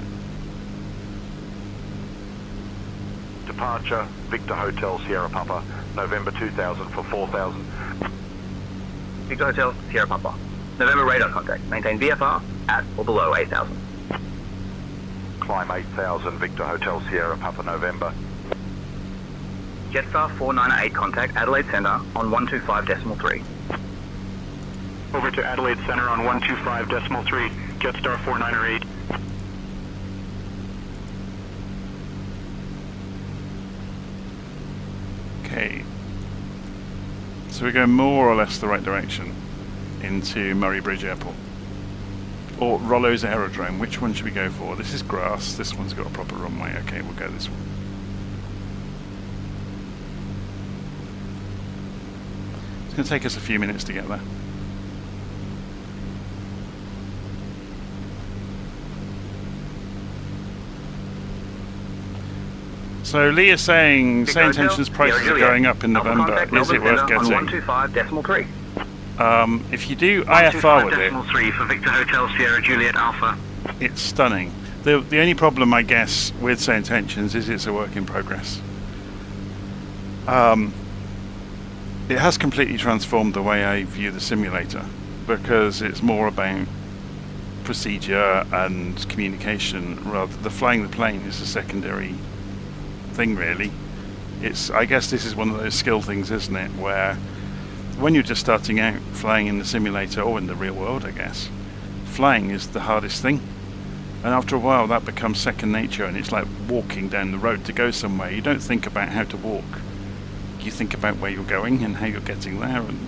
Departure Victor Hotel Sierra Papa, November 2000 for 4000. Victor Hotel Sierra Papa. November radar contact. Maintain VFR at or below 8000. Climb 8000, Victor Hotel Sierra Papa, November. Jetstar 498, contact Adelaide Centre on 125.3. Over to Adelaide Centre on 125.3, Jetstar 4908. Okay, so we're going more or less the right direction into Murray Bridge Airport. Or Rollo's Aerodrome, which one should we go for? This is grass, this one's got a proper runway. Okay, we'll go this one. It's going to take us a few minutes to get there. So Lee is saying Say Intention's prices are going up in November. Is it worth getting? 125.3. If you do IFR with it, 125.3 for Victor Hotel Sierra Juliet Alpha. It's stunning. The only problem, I guess, with Say Intentions is it's a work in progress. It has completely transformed the way I view the simulator, because it's more about procedure and communication rather than flying the plane is a secondary thing, really. I guess this is one of those skill things, isn't it, where when you're just starting out flying in the simulator, or in the real world, I guess, flying is the hardest thing, and after a while that becomes second nature, and it's like walking down the road to go somewhere. You don't think about how to walk, you think about where you're going and how you're getting there and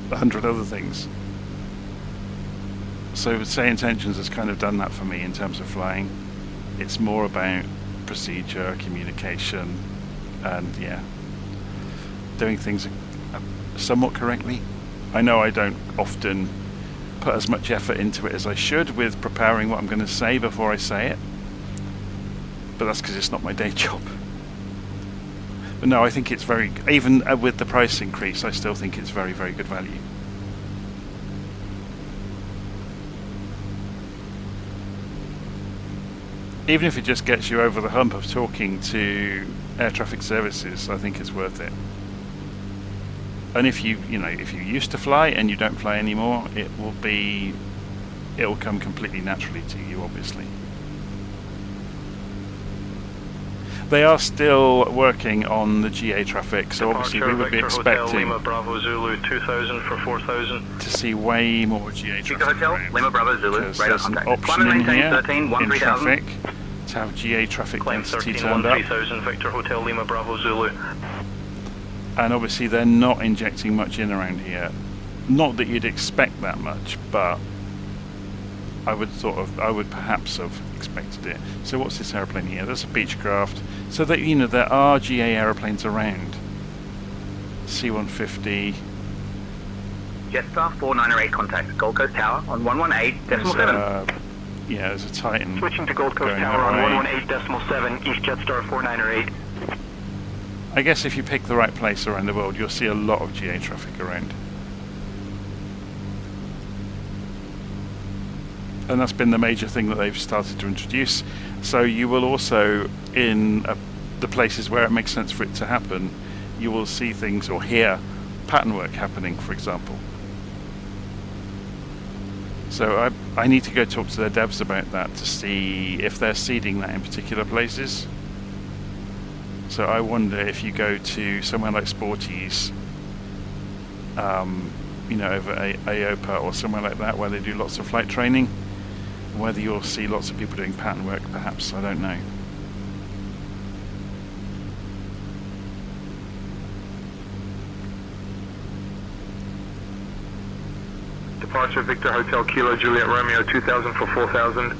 100 other things. So Say Intentions has kind of done that for me in terms of flying. It's more about procedure, communication, and yeah, doing things somewhat correctly. I know I don't often put as much effort into it as I should with preparing what I'm going to say before I say it, but that's because it's not my day job. But no, I think it's very, even with the price increase, I still think it's very, very good value. Even if it just gets you over the hump of talking to air traffic services, I think it's worth it. And if you used to fly and you don't fly anymore, it will come completely naturally to you, obviously. They are still working on the GA traffic, so obviously we would be expecting Lima Bravo Zulu 2000 for 4000 to see way more GA traffic. Hotel Lima Bravo Zulu, because radar there's an contact. option in here 13, in traffic to have GA traffic Climb density 13, turned up. 3000 Victor Hotel Lima Bravo Zulu. And obviously they're not injecting much in around here. Not that you'd expect that much, but I would perhaps have expected it. So what's this aeroplane here? There's a Beechcraft. So that there are GA aeroplanes around. C-150. Jetstar 4908, contact Gold Coast Tower on 118.7. Yeah, there's a Titan. Switching to Gold Coast Tower on 118.7, East Jetstar 4908. I guess if you pick the right place around the world, you'll see a lot of GA traffic around. And that's been the major thing that they've started to introduce. So you will also, in the places where it makes sense for it to happen, you will see things or hear pattern work happening, for example. So I need to go talk to their devs about that to see if they're seeding that in particular places. So I wonder if you go to somewhere like Sporties, you know, over AOPA or somewhere like that where they do lots of flight training, whether you'll see lots of people doing pattern work, perhaps, I don't know. Departure Victor Hotel Kilo Juliet Romeo 2000 for 4000.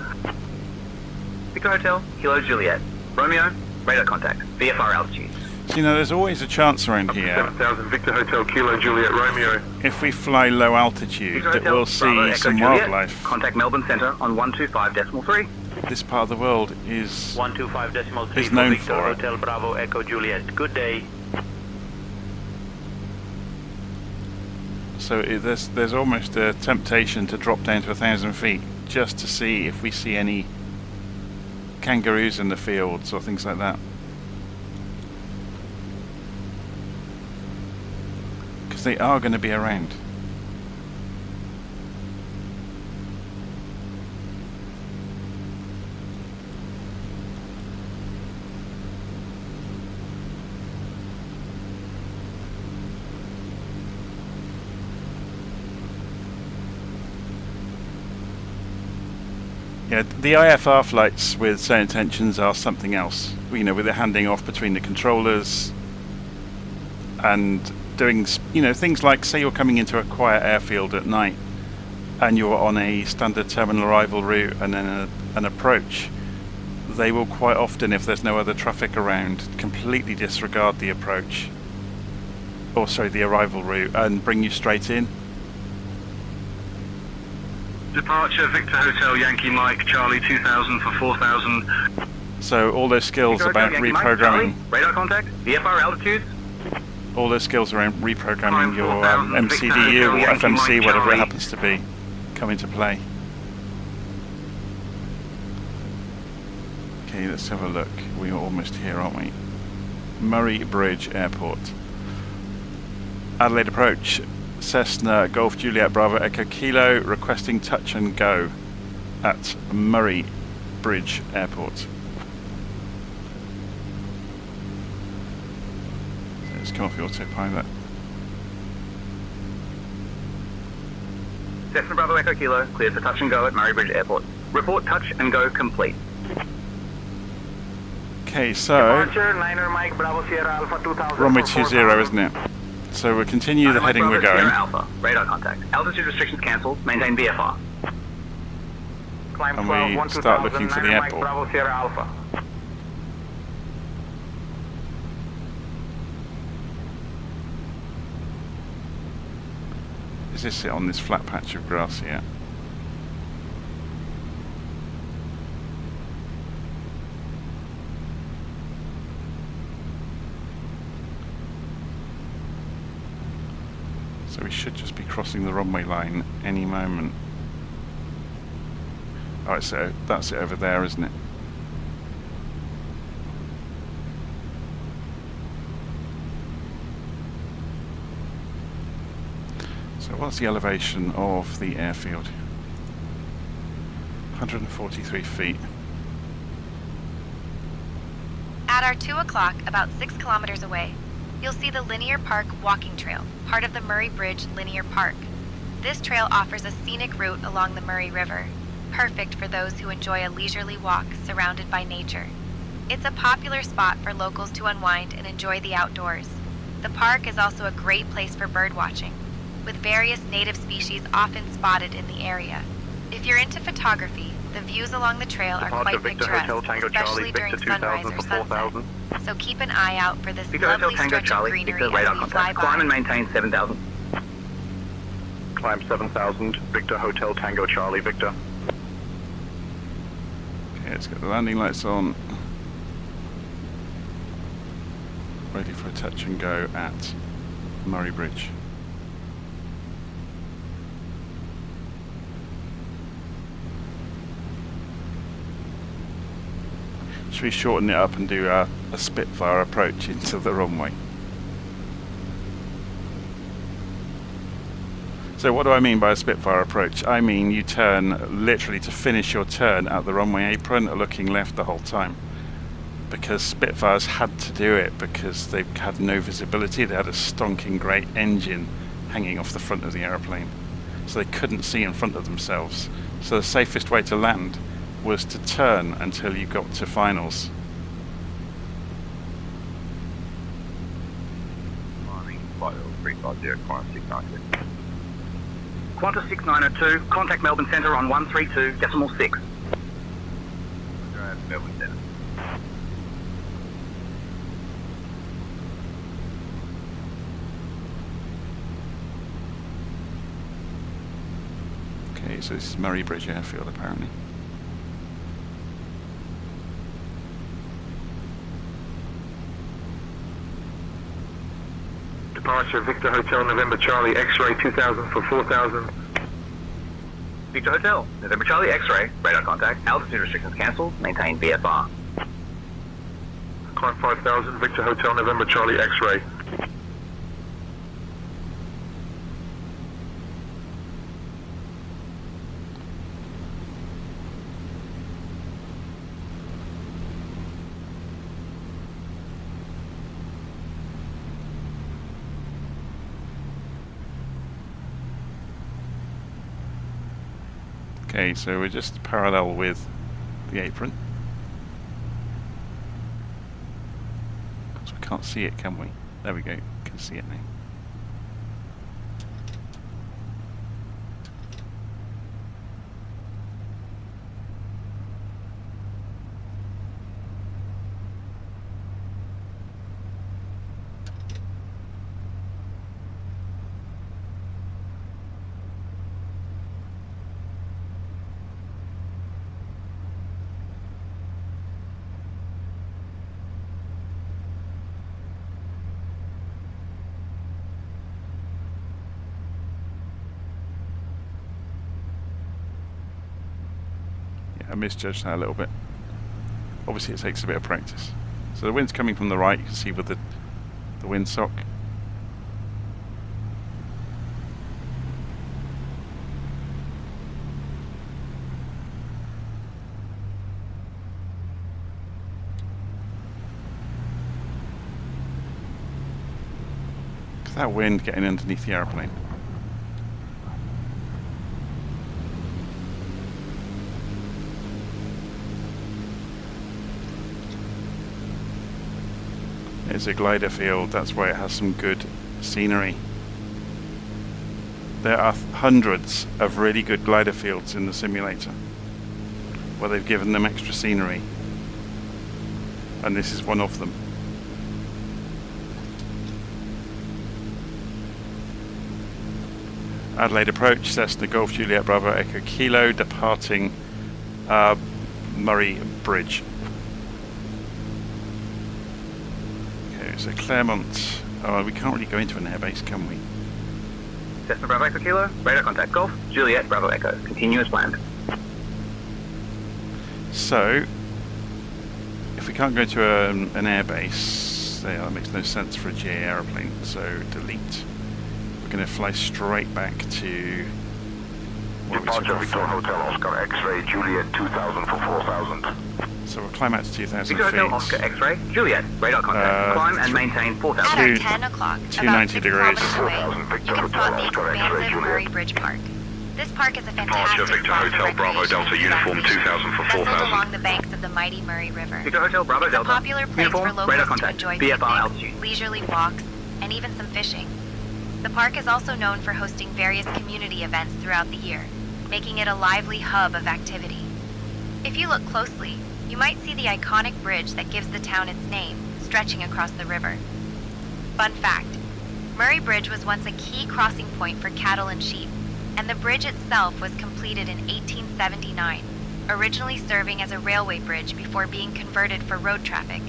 Victor Hotel, Kilo Juliet. Romeo, radar contact. VFR altitude. So, you know, there's always a chance around here, 7000 Victor Hotel Kilo Juliet Romeo. if we fly low altitude, that we'll see some wildlife. Contact Melbourne Centre on 125.3. This part of the world is 125.3 is known Victor for it. Hotel Bravo Echo Juliet. Good day. So there's almost a temptation to drop down to 1,000 feet just to see if we see any kangaroos in the fields or things like that. Because they are going to be around. Yeah, the IFR flights with certain intentions are something else. You know, with the handing off between the controllers and doing, you know, things like, say you're coming into a quiet airfield at night and you're on a standard terminal arrival route and then an approach. They will quite often, if there's no other traffic around, completely disregard the approach, or sorry, the arrival route, and bring you straight in. Departure Victor Hotel Yankee Mike Charlie 2000 for 4000. So all those skills Victor about Hotel, Yankee Mike, reprogramming, Charlie, radar contact, VFR altitude. all those skills around reprogramming your 4000, Victor MCDU Hotel, or Yankee FMC, Mike, whatever it Charlie. happens to be, come into play. Okay, let's have a look. We're almost here, aren't we? Murray Bridge Airport. Adelaide approach. Cessna Golf Juliet Bravo Echo Kilo requesting touch and go at Murray Bridge Airport. So let's come off the autopilot. Cessna Bravo Echo Kilo, cleared for touch and go at Murray Bridge Airport. Report touch and go complete. Okay, so Departure, Niner Mike Bravo Sierra Alpha 2000. runway 20, isn't it? So we'll continue the heading we're going. Alpha, radar contact. Altitude restrictions cancelled. Maintain VFR. Climb And 12, we 1 start 2000, looking for the Niner Mike airport. Bravo Sierra Alpha. Is this it on this flat patch of grass here? So we should just be crossing the runway line any moment. Alright, so that's it over there, isn't it? So what's the elevation of the airfield? 143 feet. At our 2 o'clock, about 6 kilometers away, you'll see the Linear Park Walking Trail, part of the Murray Bridge Linear Park. This trail offers a scenic route along the Murray River, perfect for those who enjoy a leisurely walk surrounded by nature. It's a popular spot for locals to unwind and enjoy the outdoors. The park is also a great place for bird watching, with various native species often spotted in the area. If you're into photography, the views along the trail are Departure quite Victor picturesque, Hotel Tango Charlie especially during Victor sunrise 2000 or for sunset. 4000. So keep an eye out for this Victor Hotel lovely Tango stretch of Charlie, greenery Victor radar as we fly contact. Climb and by. maintain 7000. Climb 7000 Victor Hotel Tango Charlie Victor. Okay, let's get the landing lights on. ready for a touch and go at Murray Bridge. Should we shorten it up and do a Spitfire approach into the runway? So what do I mean by a Spitfire approach? I mean you turn literally to finish your turn at the runway apron, looking left the whole time. Because Spitfires had to do it because they had no visibility. They had a stonking great engine hanging off the front of the aeroplane. So they couldn't see in front of themselves. So the safest way to land was to turn until you got to finals. Qantas 6902, contact Melbourne Centre on 132.6. Melbourne Centre. Okay, so this is Murray Bridge Airfield apparently. Departure Victor Hotel November Charlie X-ray 2000 for 4000. Victor Hotel, November Charlie X-ray, radar contact, altitude restrictions cancelled, maintain VFR. Climb 5000, Victor Hotel November Charlie X-ray. Okay, so we're just parallel with the apron. Because we can't see it, can we? There we go, can see it now. I misjudged that a little bit. Obviously it takes a bit of practice. So the wind's coming from the right, you can see with the windsock. Look at that wind getting underneath the aeroplane. It's a glider field, that's why it has some good scenery. There are hundreds of really good glider fields in the simulator where they've given them extra scenery, and this is one of them. Adelaide approach, Cessna Golf Juliet Bravo Echo Kilo, departing Murray Bridge. So Claremont, we can't really go into an airbase, can we? Cessna Bravo Echo Kilo, radar contact Golf, Juliet Bravo Echo, continuous land. So, if we can't go to an airbase, that makes no sense for a GA aeroplane, so delete. We're going to fly straight back to... Departure Victor Hotel Oscar X-ray Juliet 2000 for 4000. So we'll climb out to 2,000 Victor feet. Hotel Oscar X-ray, Juliet, radar contact, climb and maintain 4,000. At 10 o'clock, 290 about 6 degrees. kilometers away, you can spot the expansive Murray Bridge Park. This park is a Departure fantastic Victor spot for Hotel Bravo recreation Delta and Uniform relaxation, 2000 for nestled 4000. along the banks of the mighty Murray River. Victor Hotel Bravo It's a Delta, popular place uniform, for locals radar to contact, enjoy VFR picnics, altitude. leisurely walks, and even some fishing. The park is also known for hosting various community events throughout the year, making it a lively hub of activity. If you look closely, you might see the iconic bridge that gives the town its name, stretching across the river. Fun fact, Murray Bridge was once a key crossing point for cattle and sheep, and the bridge itself was completed in 1879, originally serving as a railway bridge before being converted for road traffic.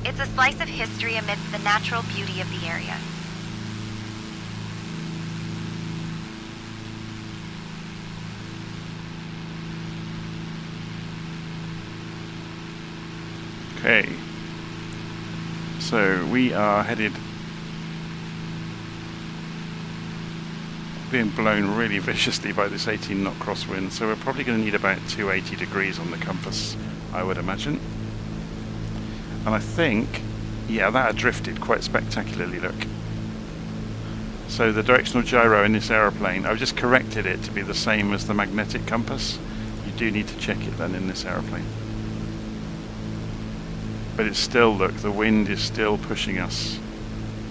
It's a slice of history amidst the natural beauty of the area. Okay, so we are headed, being blown really viciously by this 18 knot crosswind, so we're probably going to need about 280 degrees on the compass, I would imagine. And I think, yeah, that had drifted quite spectacularly, look. So the directional gyro in this aeroplane, I've just corrected it to be the same as the magnetic compass. You do need to check it then in this aeroplane. But it's still, look, the wind is still pushing us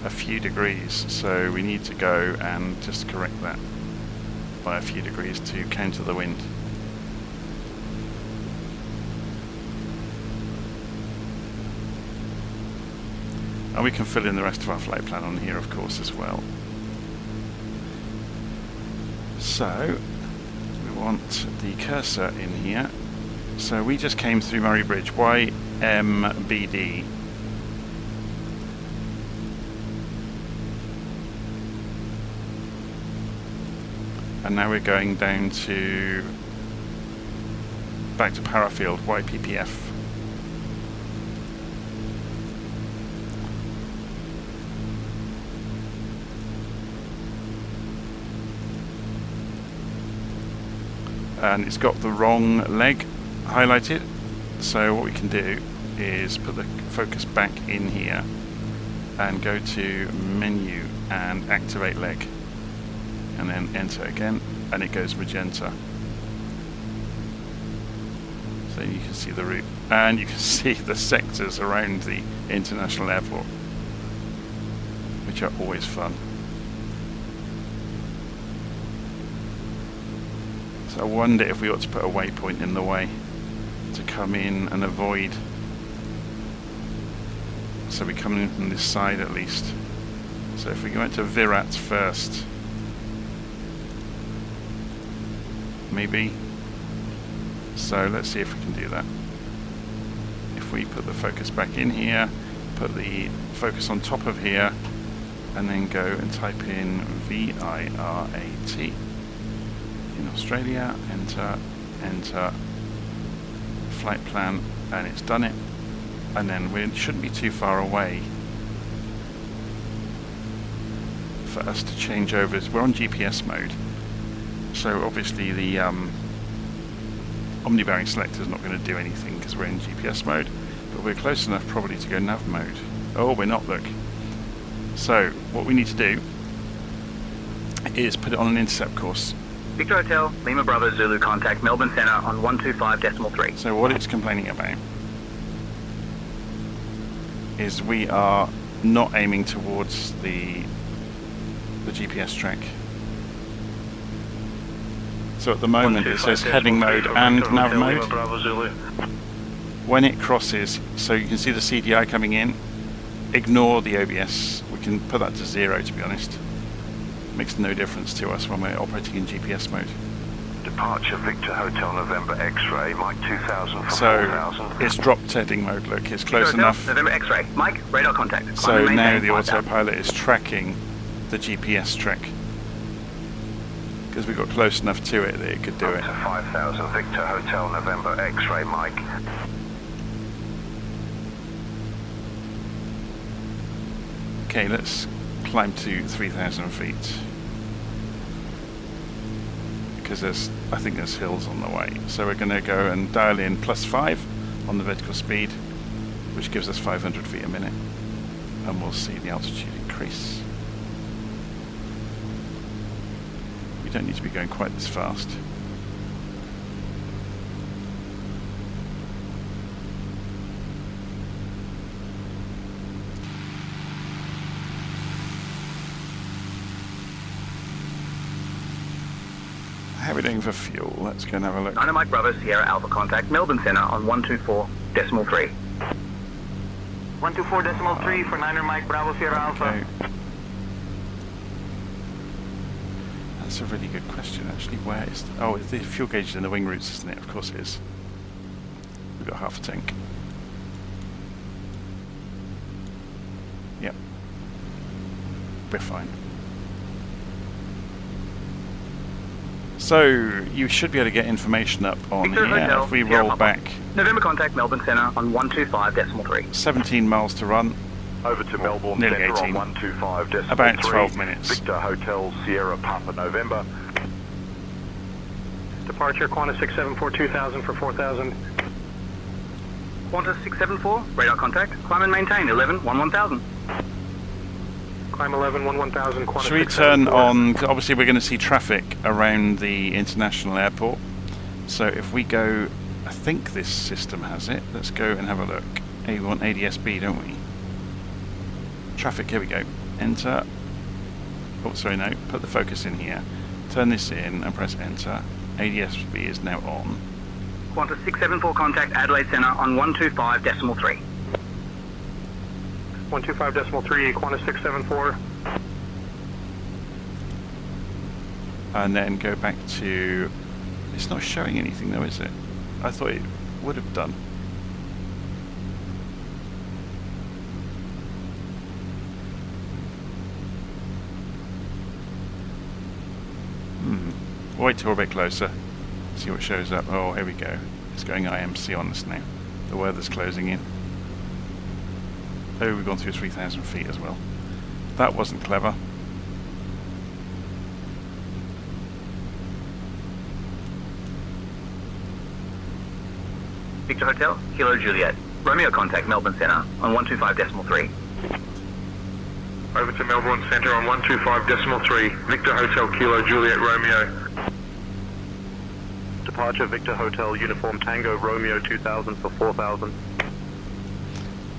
a few degrees, so we need to go and just correct that by a few degrees to counter the wind. And we can fill in the rest of our flight plan on here, of course, as well. So, we want the cursor in here. So we just came through Murray Bridge, YMBD. And now we're going down to, back to Parafield, YPPF. And it's got the wrong leg highlighted, so what we can do is put the focus back in here and go to menu and activate leg, and then enter again, and it goes magenta. So you can see the route, and you can see the sectors around the international airport, which are always fun. So I wonder if we ought to put a waypoint in the way to come in and avoid. So we come in from this side at least. So if we go into Virat first, maybe. So let's see if we can do that. If we put the focus back in here, put the focus on top of here, and then go and type in VIRAT in Australia, enter, enter, flight plan, and it's done it. And then we shouldn't be too far away for us to change over. We're on GPS mode, so obviously the omni-bearing selector is not going to do anything because we're in GPS mode, but we're close enough probably to go nav mode. Oh, we're not, look. So what we need to do is put it on an intercept course. Victor Hotel, Lima Bravo Zulu, contact Melbourne Centre on 125.3. So what it's complaining about is we are not aiming towards the GPS track. So at the moment it says heading mode and nav mode. When it crosses, so you can see the CDI coming in, ignore the OBS. We can put that to 0, to be honest. Makes no difference to us when we're operating in GPS mode. Departure Victor Hotel November X-ray, Mike 2000 for so 4000. It's dropped heading mode, look, it's close Victor enough. Hotel, November X-ray, Mike, radar contact. So now the autopilot is tracking the GPS track, because we got close enough to it that it could do it. To 5000 Victor Hotel November X-ray, Mike. Okay, let's climb to 3,000 feet, because I think there's hills on the way. So we're going to go and dial in +5 on the vertical speed, which gives us 500 feet a minute, and we'll see the altitude increase. We don't need to be going quite this fast. How are we doing for fuel? Let's go and have a look. 9 Mike Bravo Sierra Alpha, contact Melbourne Centre on 124.3. 124.3 for 9 Mike Bravo Sierra Alpha. Okay. That's a really good question, actually. Where is... Oh, the fuel gauge is in the wing roots, isn't it? Of course it is. We've got half a tank. Yep. We're fine. So, you should be able to get information up on Victor here. Hotel, If we Sierra roll Papa. back November contact Melbourne Centre on 125.3. 17 miles to run. Over to Melbourne Nearly Centre 18. on 125.3. About 12 minutes. Victor Hotel Sierra Papa November. Departure Qantas 674 2000 for 4000. Qantas 674, radar contact. Climb and maintain 11 1000. Climb 11 1000. Qantas Should we 674. turn on, 'cause obviously we're going to see traffic around the international airport. So if we go, I think this system has it. Let's go and have a look. We want ADS-B, don't we? Traffic, here we go. Enter. Oh, sorry, no. Put the focus in here. Turn this in and press enter. ADS-B is now on. Qantas 674 contact Adelaide Centre on 125.3. 125.3, Qantas 674. And then go back to... It's not showing anything though, is it? I thought it would have done. Wait till we're a bit closer. See what shows up. Oh, here we go. It's going IMC on us now. The weather's closing in. Oh, we've gone through 3,000 feet as well. That wasn't clever. Victor Hotel, Kilo Juliet. Romeo contact Melbourne Centre on 125.3. Over to Melbourne Centre on 125.3. Victor Hotel Kilo Juliet Romeo. Departure Victor Hotel Uniform Tango Romeo 2000 for 4000.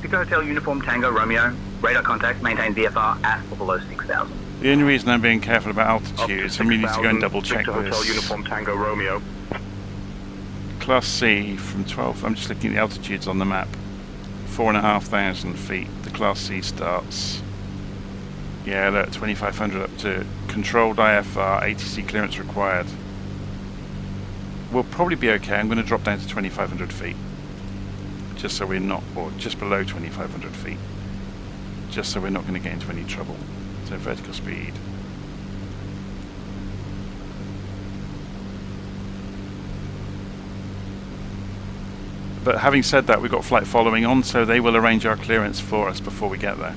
Victor Hotel Uniform Tango Romeo. Radar contact, maintain VFR at or below 6000. The only reason I'm being careful about altitude is I need to go and double check Victor Hotel this. Uniform Tango Romeo. Class C from 12, I'm just looking at the altitudes on the map. 4,500 feet. The Class C starts. Yeah, look, 2,500 up to controlled IFR, ATC clearance required. We'll probably be okay. I'm going to drop down to 2,500 feet. Just so we're not, or just below 2,500 feet. Just so we're not going to get into any trouble. So vertical speed. But having said that, we've got flight following on, so they will arrange our clearance for us before we get there.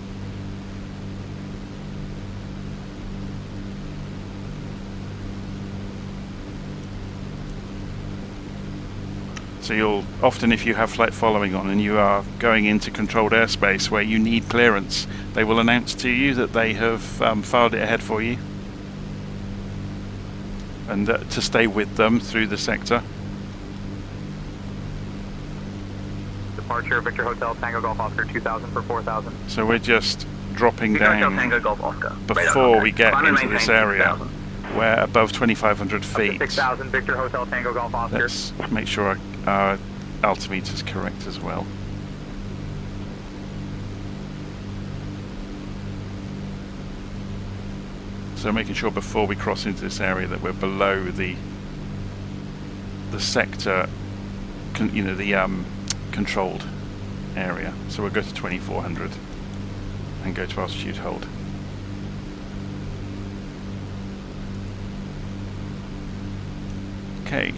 So you'll often, if you have flight following on and you are going into controlled airspace where you need clearance, they will announce to you that they have filed it ahead for you, and to stay with them through the sector. Departure Victor Hotel Tango Golf Oscar 2000 for 4000. So we're just dropping Victor Hotel down Tango Golf Oscar. before we get Climb and into this maintain area. 6000. We're above 2,500 feet. 6000 Victor Hotel Tango Golf Oscar. Let's make sure our altimeter is correct as well. So making sure before we cross into this area that we're below the sector, the controlled area. So we'll go to 2,400 and go to altitude hold. Okay.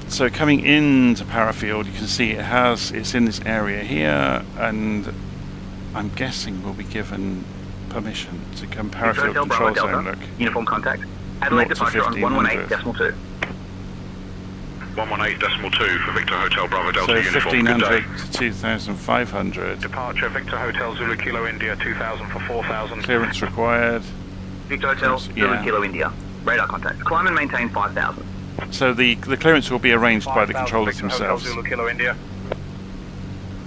So coming into Parafield, you can see it's in this area here, and I'm guessing we'll be given permission to come Parafield control zone. Look, uniform contact. Adelaide departure on 118.2. 118.2 for Victor Hotel Bravo Delta so Uniform. 1,500 to 2,500. Departure Victor Hotel Zulu Kilo India 2000 for 4000. Clearance required. Victor Hotel Zulu Kilo India. Radar contact. Climb and maintain 5000. So the clearance will be arranged by the controllers themselves, Zulu Kilo India.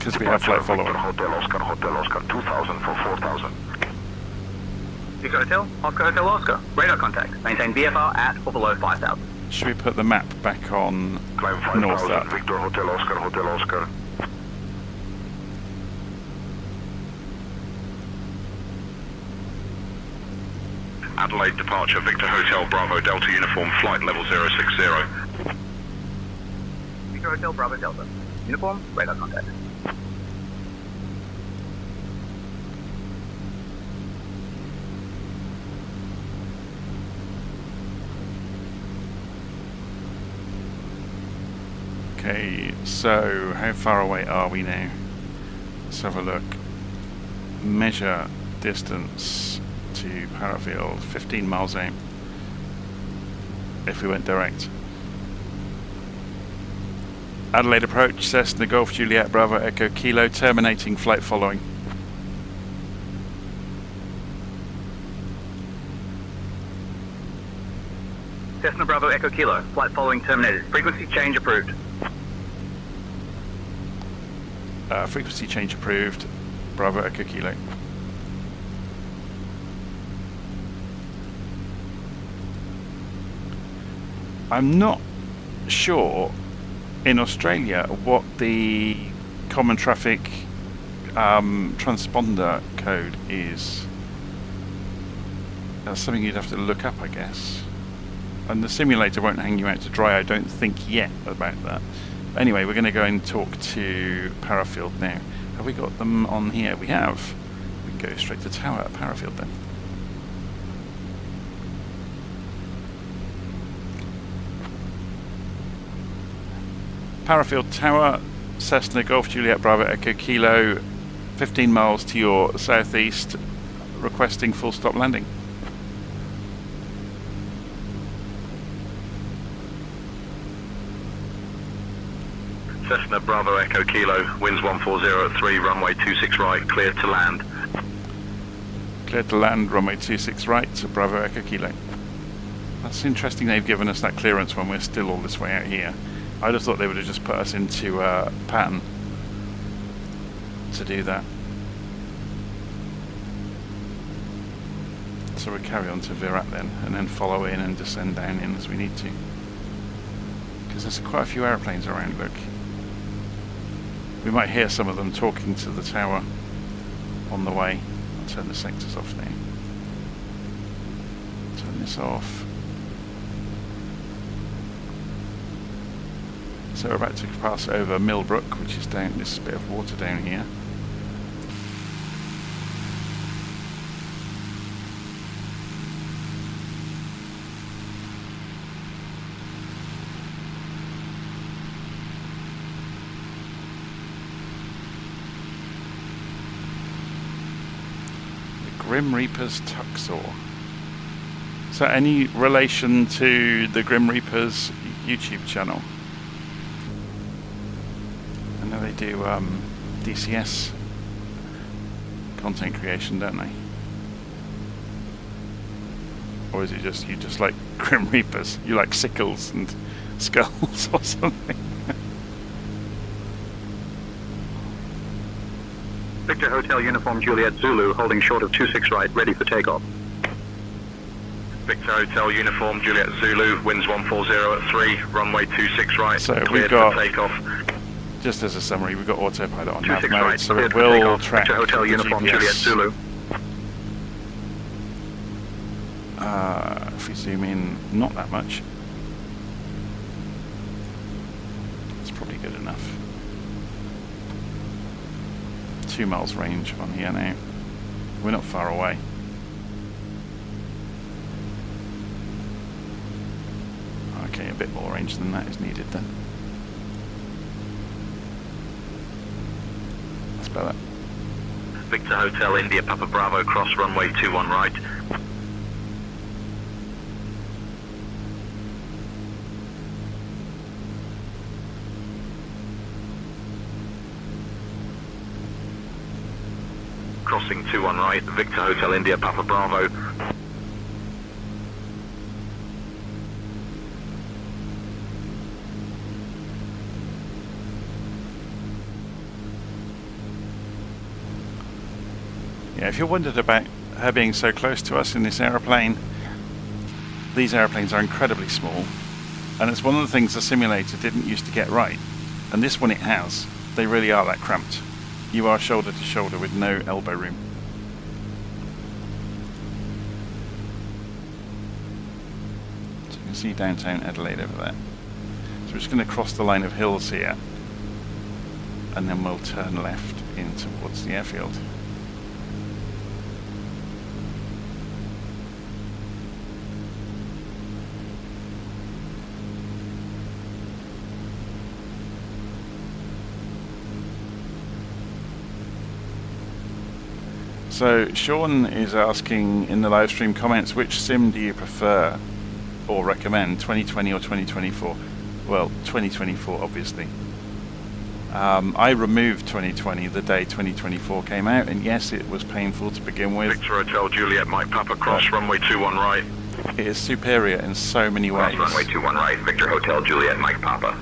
because we have flight following. Hotel Oscar 2000 for 4000. Victor Hotel, Oscar Hotel Oscar. Radar contact. Maintain VFR at or below 5000. Should we put the map back on Climb 5000, north up? Victor Hotel Oscar. Adelaide departure, Victor Hotel Bravo Delta Uniform, flight level 060. Victor Hotel Bravo Delta. Uniform, radar contact. Okay, so how far away are we now? Let's have a look. Measure distance to Parafield, 15 miles out if we went direct. Adelaide approach, Cessna Golf Juliet Bravo Echo Kilo, terminating flight following. Cessna Bravo Echo Kilo, flight following terminated. Frequency change approved. Frequency change approved, Bravo Echo Kilo. I'm not sure in Australia what the common traffic transponder code is. That's something you'd have to look up, I guess. And the simulator won't hang you out to dry, I don't think, yet about that. Anyway, we're going to go and talk to Parafield now. Have we got them on here? We have. We can go straight to tower at Parafield then. Parafield Tower, Cessna Golf Juliet Bravo Echo Kilo, 15 miles to your southeast, requesting full stop landing. Cessna Bravo Echo Kilo, winds 140 at 3, runway 26 right, clear to land. Clear to land, runway 26 right, to Bravo Echo Kilo. That's interesting they've given us that clearance when we're still all this way out here. I just thought they would have just put us into a pattern to do that. So we'll carry on to Virat then, and then follow in and descend down in as we need to. Because there's quite a few aeroplanes around, look. We might hear some of them talking to the tower on the way. I'll turn the sectors off now. Turn this off. So we're about to pass over Millbrook, which is down this bit of water down here. Grim Reaper's Tuxor. Is that any relation to the Grim Reaper's YouTube channel? I know they do DCS content creation, don't they? Or is it just you just like Grim Reapers? You like sickles and skulls or something? Victor Hotel Uniform Juliet Zulu, holding short of 26 right, ready for takeoff. Victor Hotel Uniform Juliet Zulu, winds 140 at 3, runway 26 right, so cleared for takeoff. Just as a summary, we've got autopilot on nav 26 mode, right, so it cleared for will takeoff. track Victor Hotel the Uniform GPS. Juliet Zulu. If we zoom in, not that much. It's probably good enough. 2 miles range on here now. We're not far away. Okay, a bit more range than that is needed then. That's better. Victor Hotel India Papa Bravo, cross runway 21 right. Crossing 21 right, Victor Hotel India Papa Bravo. Yeah, if you wondered about her being so close to us in this aeroplane, these aeroplanes are incredibly small, and it's one of the things the simulator didn't used to get right, and this one it has. They really are that cramped. You are shoulder to shoulder with no elbow room. can see downtown Adelaide over there. So we're just going to cross the line of hills here, and then we'll turn left in towards the airfield. So Sean is asking in the live stream comments, which sim do you prefer or recommend, 2020 or 2024? Well, 2024 obviously. I removed 2020 the day 2024 came out, and yes, it was painful to begin with. Victor Hotel Juliet Mike Papa, cross runway 21 right. It is superior in so many ways. Cross runway 21 right, Victor Hotel Juliet Mike Papa.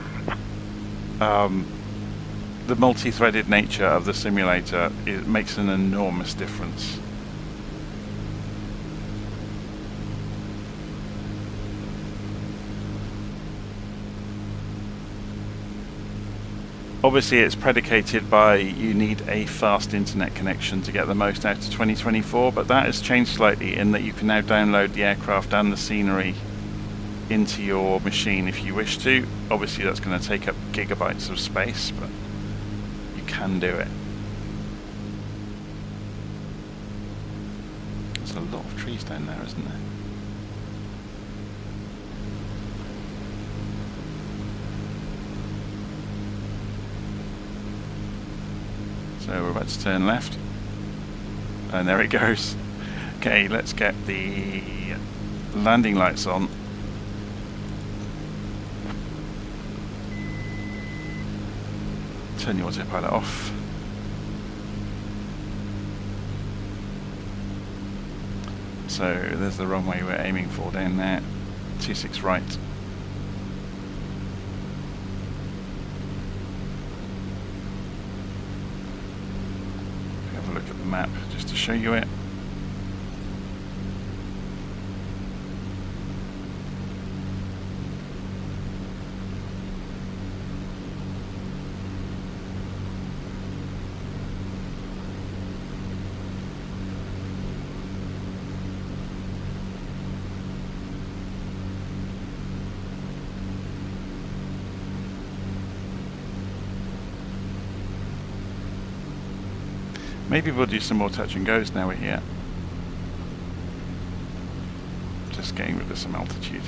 The multi-threaded nature of the simulator, it makes an enormous difference. Obviously it's predicated by you need a fast internet connection to get the most out of 2024, but that has changed slightly in that you can now download the aircraft and the scenery into your machine if you wish to. Obviously that's going to take up gigabytes of space, but you can do it. There's a lot of trees down there, isn't there? So we're about to turn left, and there it goes. Okay, let's get the landing lights on. Turn your autopilot off. So there's the runway we're aiming for down there, 26 right. Look at the map just to show you it. Maybe we'll do some more touch and goes now we're here. Just getting rid of some altitude.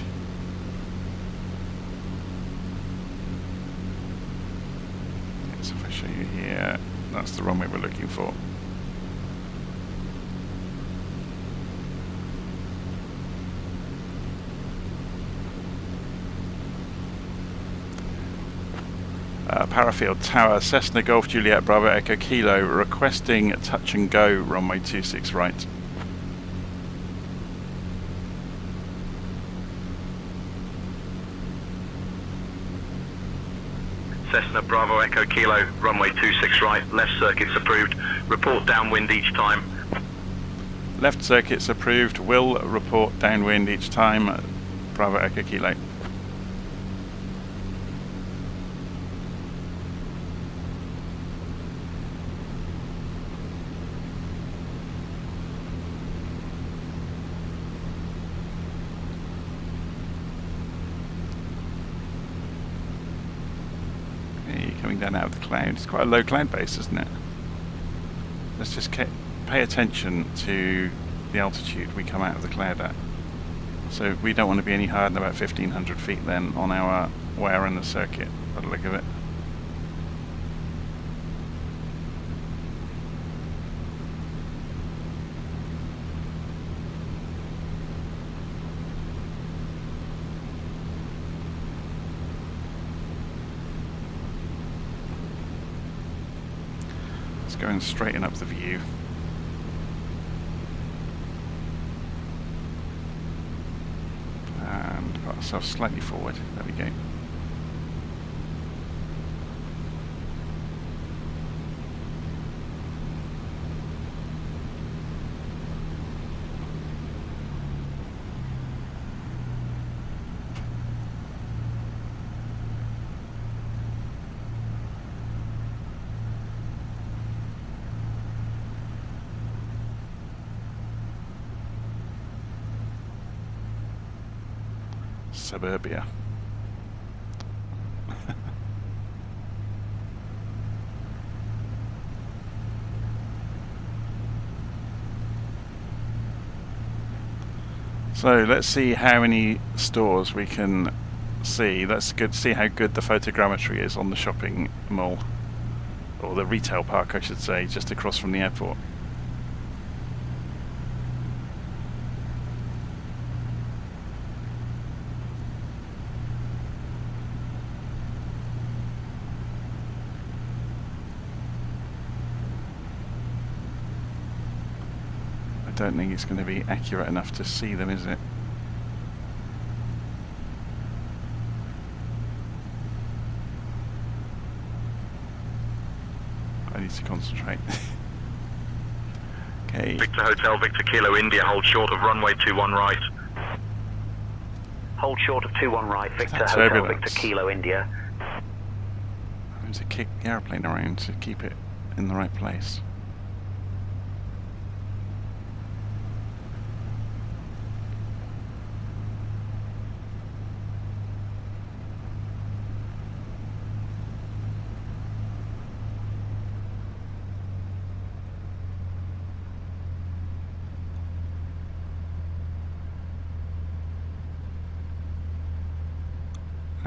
So if I show you here, that's the runway we're looking for. Parafield Tower, Cessna Golf Juliet Bravo Echo Kilo, requesting touch and go, runway 26 right. Cessna Bravo Echo Kilo, runway 26 right, left circuits approved, report downwind each time. Left circuits approved, will report downwind each time, Bravo Echo Kilo. Coming down out of the cloud. It's quite a low cloud base, isn't it? Let's just pay attention to the altitude we come out of the cloud at. So we don't want to be any higher than about 1500 feet then on our way around the circuit, by the look of it. Going straighten up the view. And got ourselves slightly forward. There we go. Suburbia. So let's see how many stores we can see. That's good to see how good the photogrammetry is on the shopping mall, or the retail park I should say, just across from the airport. I don't think it's going to be accurate enough to see them, is it? I need to concentrate. Okay. Victor Hotel, Victor Kilo India, hold short of runway 21 right. Hold short of 21 right, Victor That's Hotel, turbulence. Victor Kilo India. I have to kick the airplane around to keep it in the right place.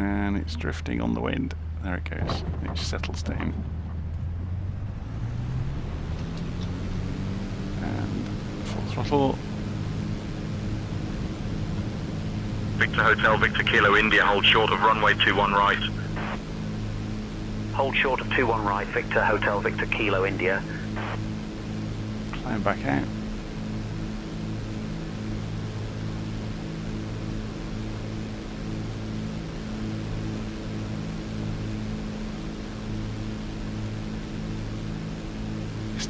And it's drifting on the wind. There it goes. It settles down. And full throttle. Victor Hotel, Victor Kilo India, hold short of runway 21 right. Hold short of 21 right, Victor Hotel, Victor Kilo India. Climb back out.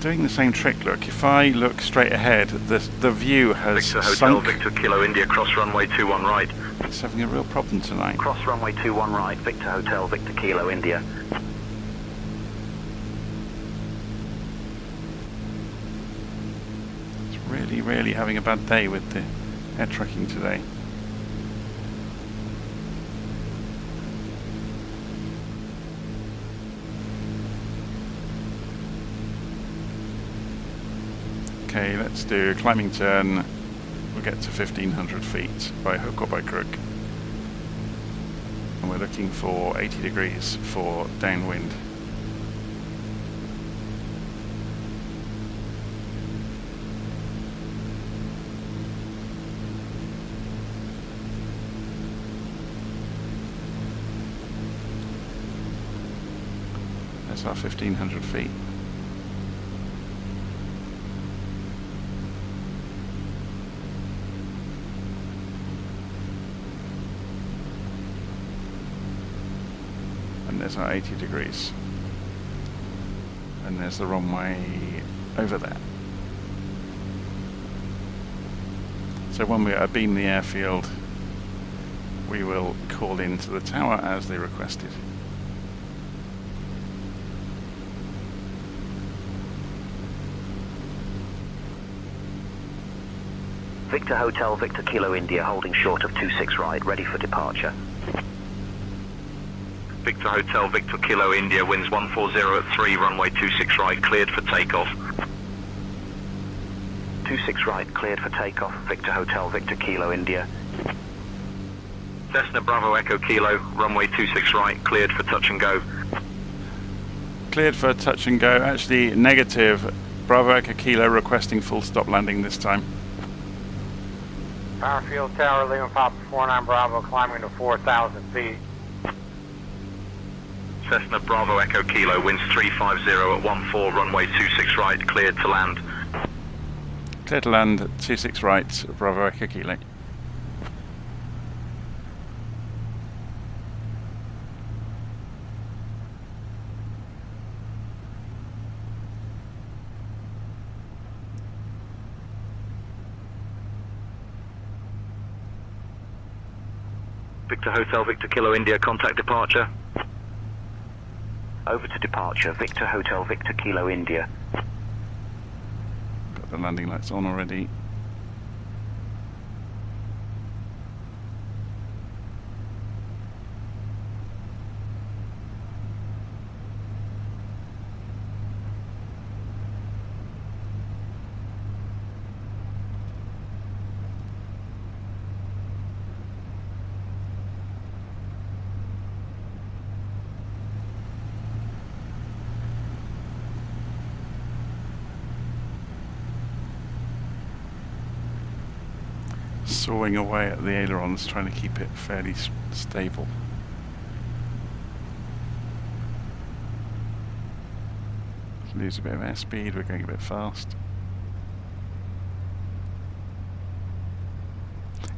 Doing the same trick. Look, if I look straight ahead, the view has Victor Hotel, sunk. Victor Kilo India, cross runway 21 right. It's having a real problem tonight. Cross runway 21 right, Victor Hotel, Victor Kilo India. It's really having a bad day with the air tracking today. Okay, let's do a climbing turn. We'll get to 1500 feet by hook or by crook. And we're looking for 80 degrees for downwind. That's our 1500 feet. There's our 80 degrees. And there's the runway over there. So when we are beam the airfield, we will call into the tower as they requested. Victor Hotel, Victor Kilo India, holding short of 26 right, ready for departure. Victor Hotel, Victor Kilo India, winds 140 at 3, runway 26 right, cleared for takeoff. 26 right, cleared for takeoff, Victor Hotel, Victor Kilo India. Cessna Bravo Echo Kilo, runway 26 right, cleared for touch and go. Cleared for touch and go. Actually, negative. Bravo Echo Kilo requesting full stop landing this time. Parafield Tower, Lima Papa 49 Bravo, climbing to 4,000 feet. Cessna Bravo Echo Kilo, winds 350 at 14, runway 26 right, cleared to land. Clear to land, 26 right, Bravo Echo Kilo. Victor Hotel, Victor Kilo India, contact departure. Over to departure, Victor Hotel, Victor Kilo India. Got the landing lights on already. sawing away at the ailerons, trying to keep it fairly stable. Lose a bit of airspeed, we're going a bit fast.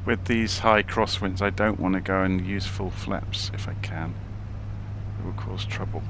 With these high crosswinds, I don't want to go and use full flaps if I can. It will cause trouble.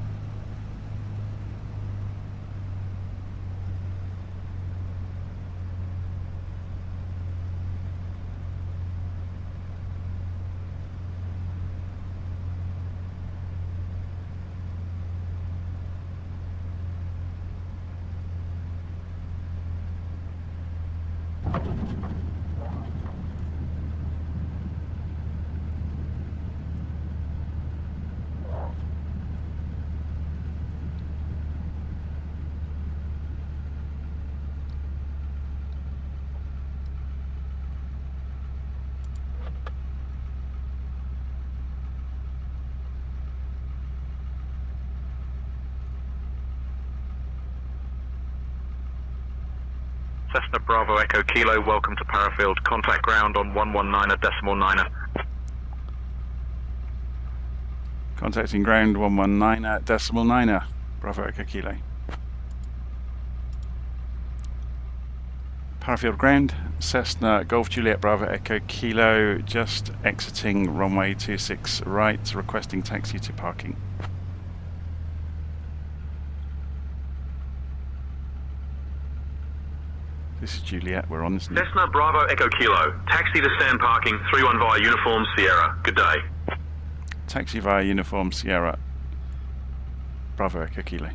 Cessna Bravo Echo Kilo, welcome to Parafield. Contact ground on 119.9. Contacting ground 119.9. Bravo Echo Kilo. Parafield ground, Cessna Golf Juliet Bravo Echo Kilo, just exiting runway 26 right, requesting taxi to parking. This is Juliet, we're on, isn't it? Cessna Bravo Echo Kilo, taxi to stand parking, 31 via Uniform Sierra. Good day. Taxi via Uniform Sierra, Bravo Echo Kilo.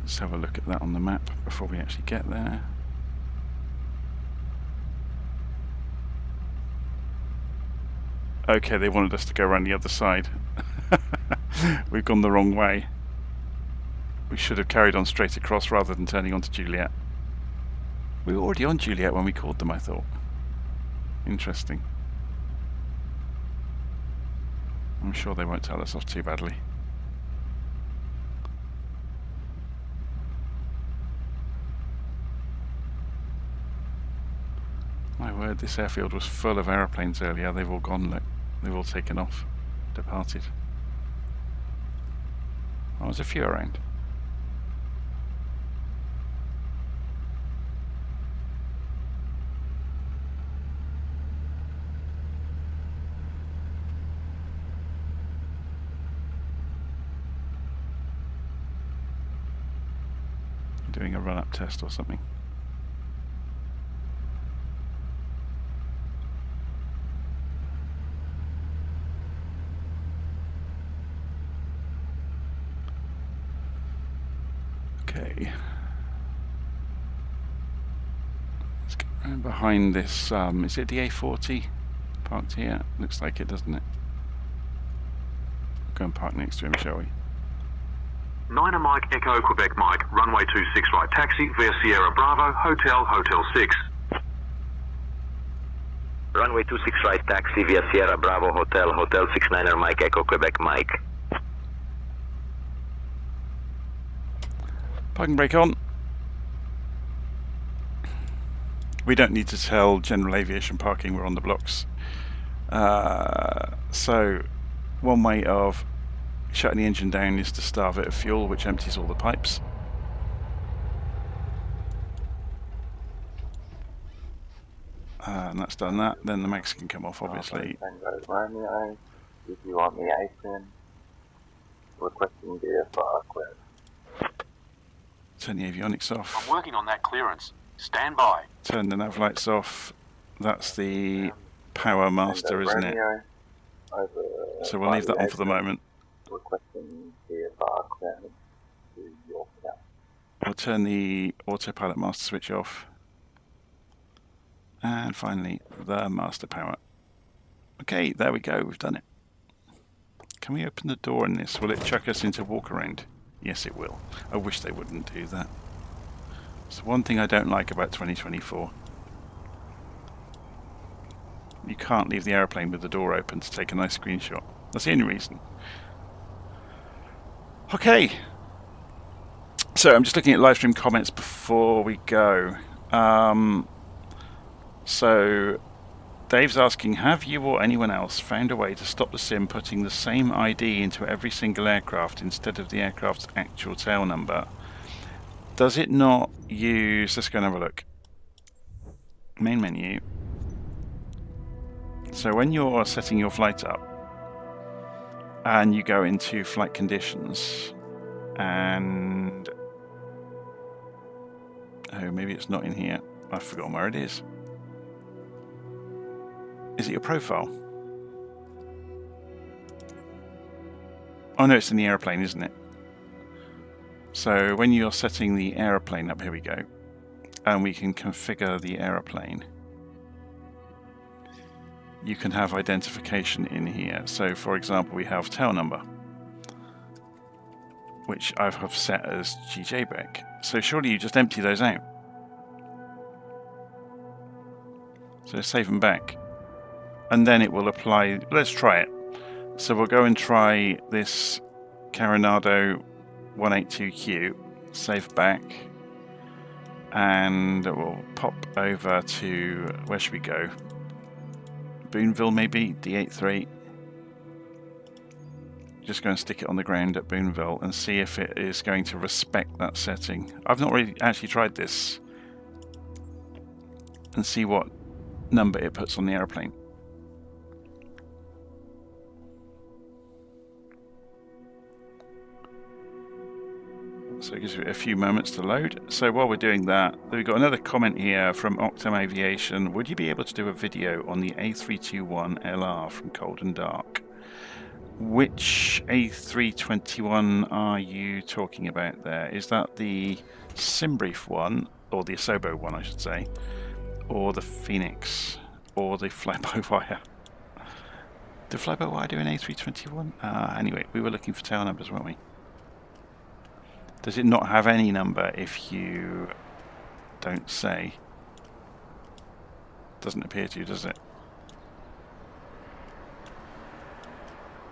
Let's have a look at that on the map before we actually get there. Okay, they wanted us to go around the other side. We've gone the wrong way. We should have carried on straight across rather than turning onto Juliet. We were already on Juliet when we called them, I thought. Interesting. I'm sure they won't tell us off too badly. My word, this airfield was full of aeroplanes earlier. They've all gone, look. They've all taken off, departed. Oh, there's a few around. Doing a run-up test or something. Okay. Let's get around behind this. Is it the A40 parked here? Looks like it, doesn't it? Go and park next to him, shall we? 9 Mike Echo Quebec Mike, runway 26 right, taxi via Sierra Bravo, Hotel 6. Runway 26 right, taxi via Sierra Bravo, Hotel 69er Mike Echo Quebec Mike. Parking brake on. We don't need to tell general aviation parking we're on the blocks. So one way of shutting the engine down is to starve it of fuel, which empties all the pipes. And that's done that. Then the mags can come off, obviously. Romeo, if you want the AFIN, requesting VFR clearance. Turn the avionics off. I'm working on that clearance. Stand by. Turn the nav lights off. That's the power master, isn't it? So we'll leave that on for the moment. Requesting VFR clearance to Yorktown. We'll turn the autopilot master switch off. And finally, the master power. Okay, there we go, we've done it. Can we open the door in this? Will it chuck us into walk around? Yes, it will. I wish they wouldn't do that. It's one thing I don't like about 2024. You can't leave the aeroplane with the door open to take a nice screenshot. That's the only reason. Okay. So I'm just looking at live stream comments before we go. So Dave's asking, have you or anyone else found a way to stop the sim putting the same ID into every single aircraft instead of the aircraft's actual tail number? Does it not use... Let's go and have a look. Main menu. So when you're setting your flight up and you go into flight conditions and... Oh, maybe it's not in here. I've forgotten where it is. Is it your profile? Oh no, it's in the airplane, isn't it? So when you're setting the airplane up, here we go, and we can configure the airplane. You can have identification in here. So for example, we have tail number, which I have set as GJBEC. So surely you just empty those out. So save them back. And then it will apply. Let's try it. So we'll go and try this Carenado 182Q, save back, and we'll pop over to, where should we go? Boonville maybe, D83. Just go and stick it on the ground at Boonville and see if it is going to respect that setting. I've not really actually tried this. And see what number it puts on the airplane. So it gives you a few moments to load. So while we're doing that, we've got another comment here from Octam Aviation. Would you be able to do a video on the A321 LR from Cold and Dark? Which A321 are you talking about there? Is that the Simbrief one, or the Asobo one I should say, or the Phoenix, or the Fly-by-Wire? Did Fly-by-Wire do an A321? Anyway, we were looking for tail numbers, weren't we? Does it not have any number if you don't say? Doesn't appear to, does it?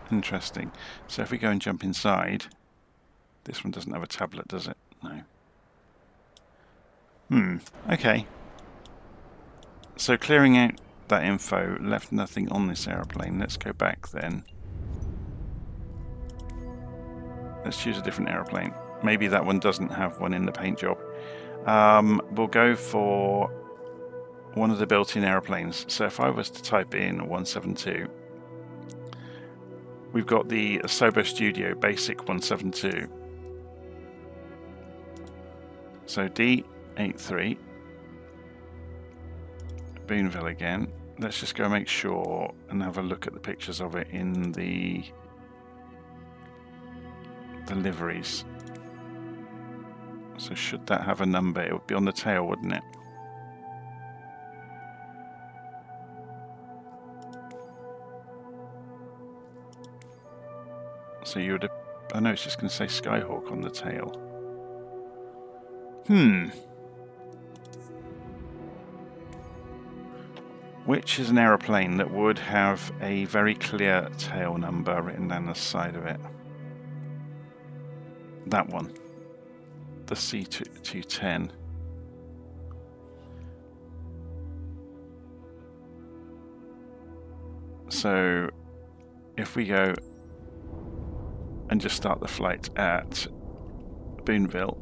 Interesting. So if we go and jump inside, this one doesn't have a tablet, does it? No. Okay. So clearing out that info left nothing on this aeroplane. Let's go back then. Let's choose a different aeroplane. Maybe that one doesn't have one in the paint job. We'll go for one of the built-in aeroplanes. So if I was to type in 172, we've got the Asobo Studio Basic 172. So D83, Boonville again. Let's just go make sure and have a look at the pictures of it in the liveries. So should that have a number? It would be on the tail, wouldn't it? So you would... I know it's just going to say Skyhawk on the tail. Which is an aeroplane that would have a very clear tail number written down the side of it? That one. The C210. So if we go and just start the flight at Boonville,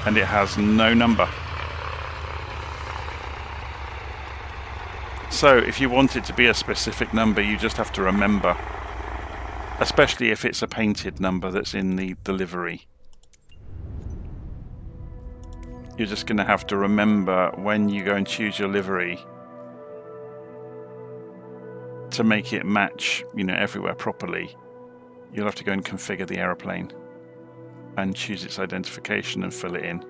and it has no number. So if you want it to be a specific number, you just have to remember, especially if it's a painted number that's in the livery. You're just going to have to remember when you go and choose your livery to make it match, you know, everywhere properly. You'll have to go and configure the aeroplane and choose its identification and fill it in.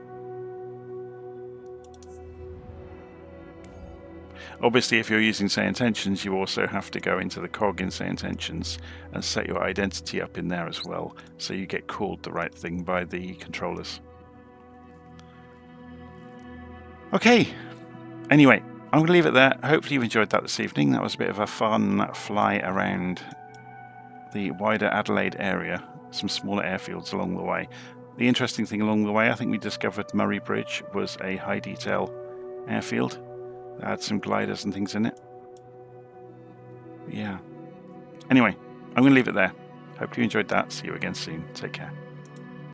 Obviously, if you're using Say Intentions, you also have to go into the cog in Say Intentions and set your identity up in there as well, so you get called the right thing by the controllers. Okay, anyway, I'm going to leave it there. Hopefully you've enjoyed that this evening. That was a bit of a fun fly around the wider Adelaide area, some smaller airfields along the way. The interesting thing along the way, I think we discovered Murray Bridge was a high detail airfield. It had some gliders and things in it. Yeah. Anyway, I'm going to leave it there. Hope you enjoyed that. See you again soon. Take care.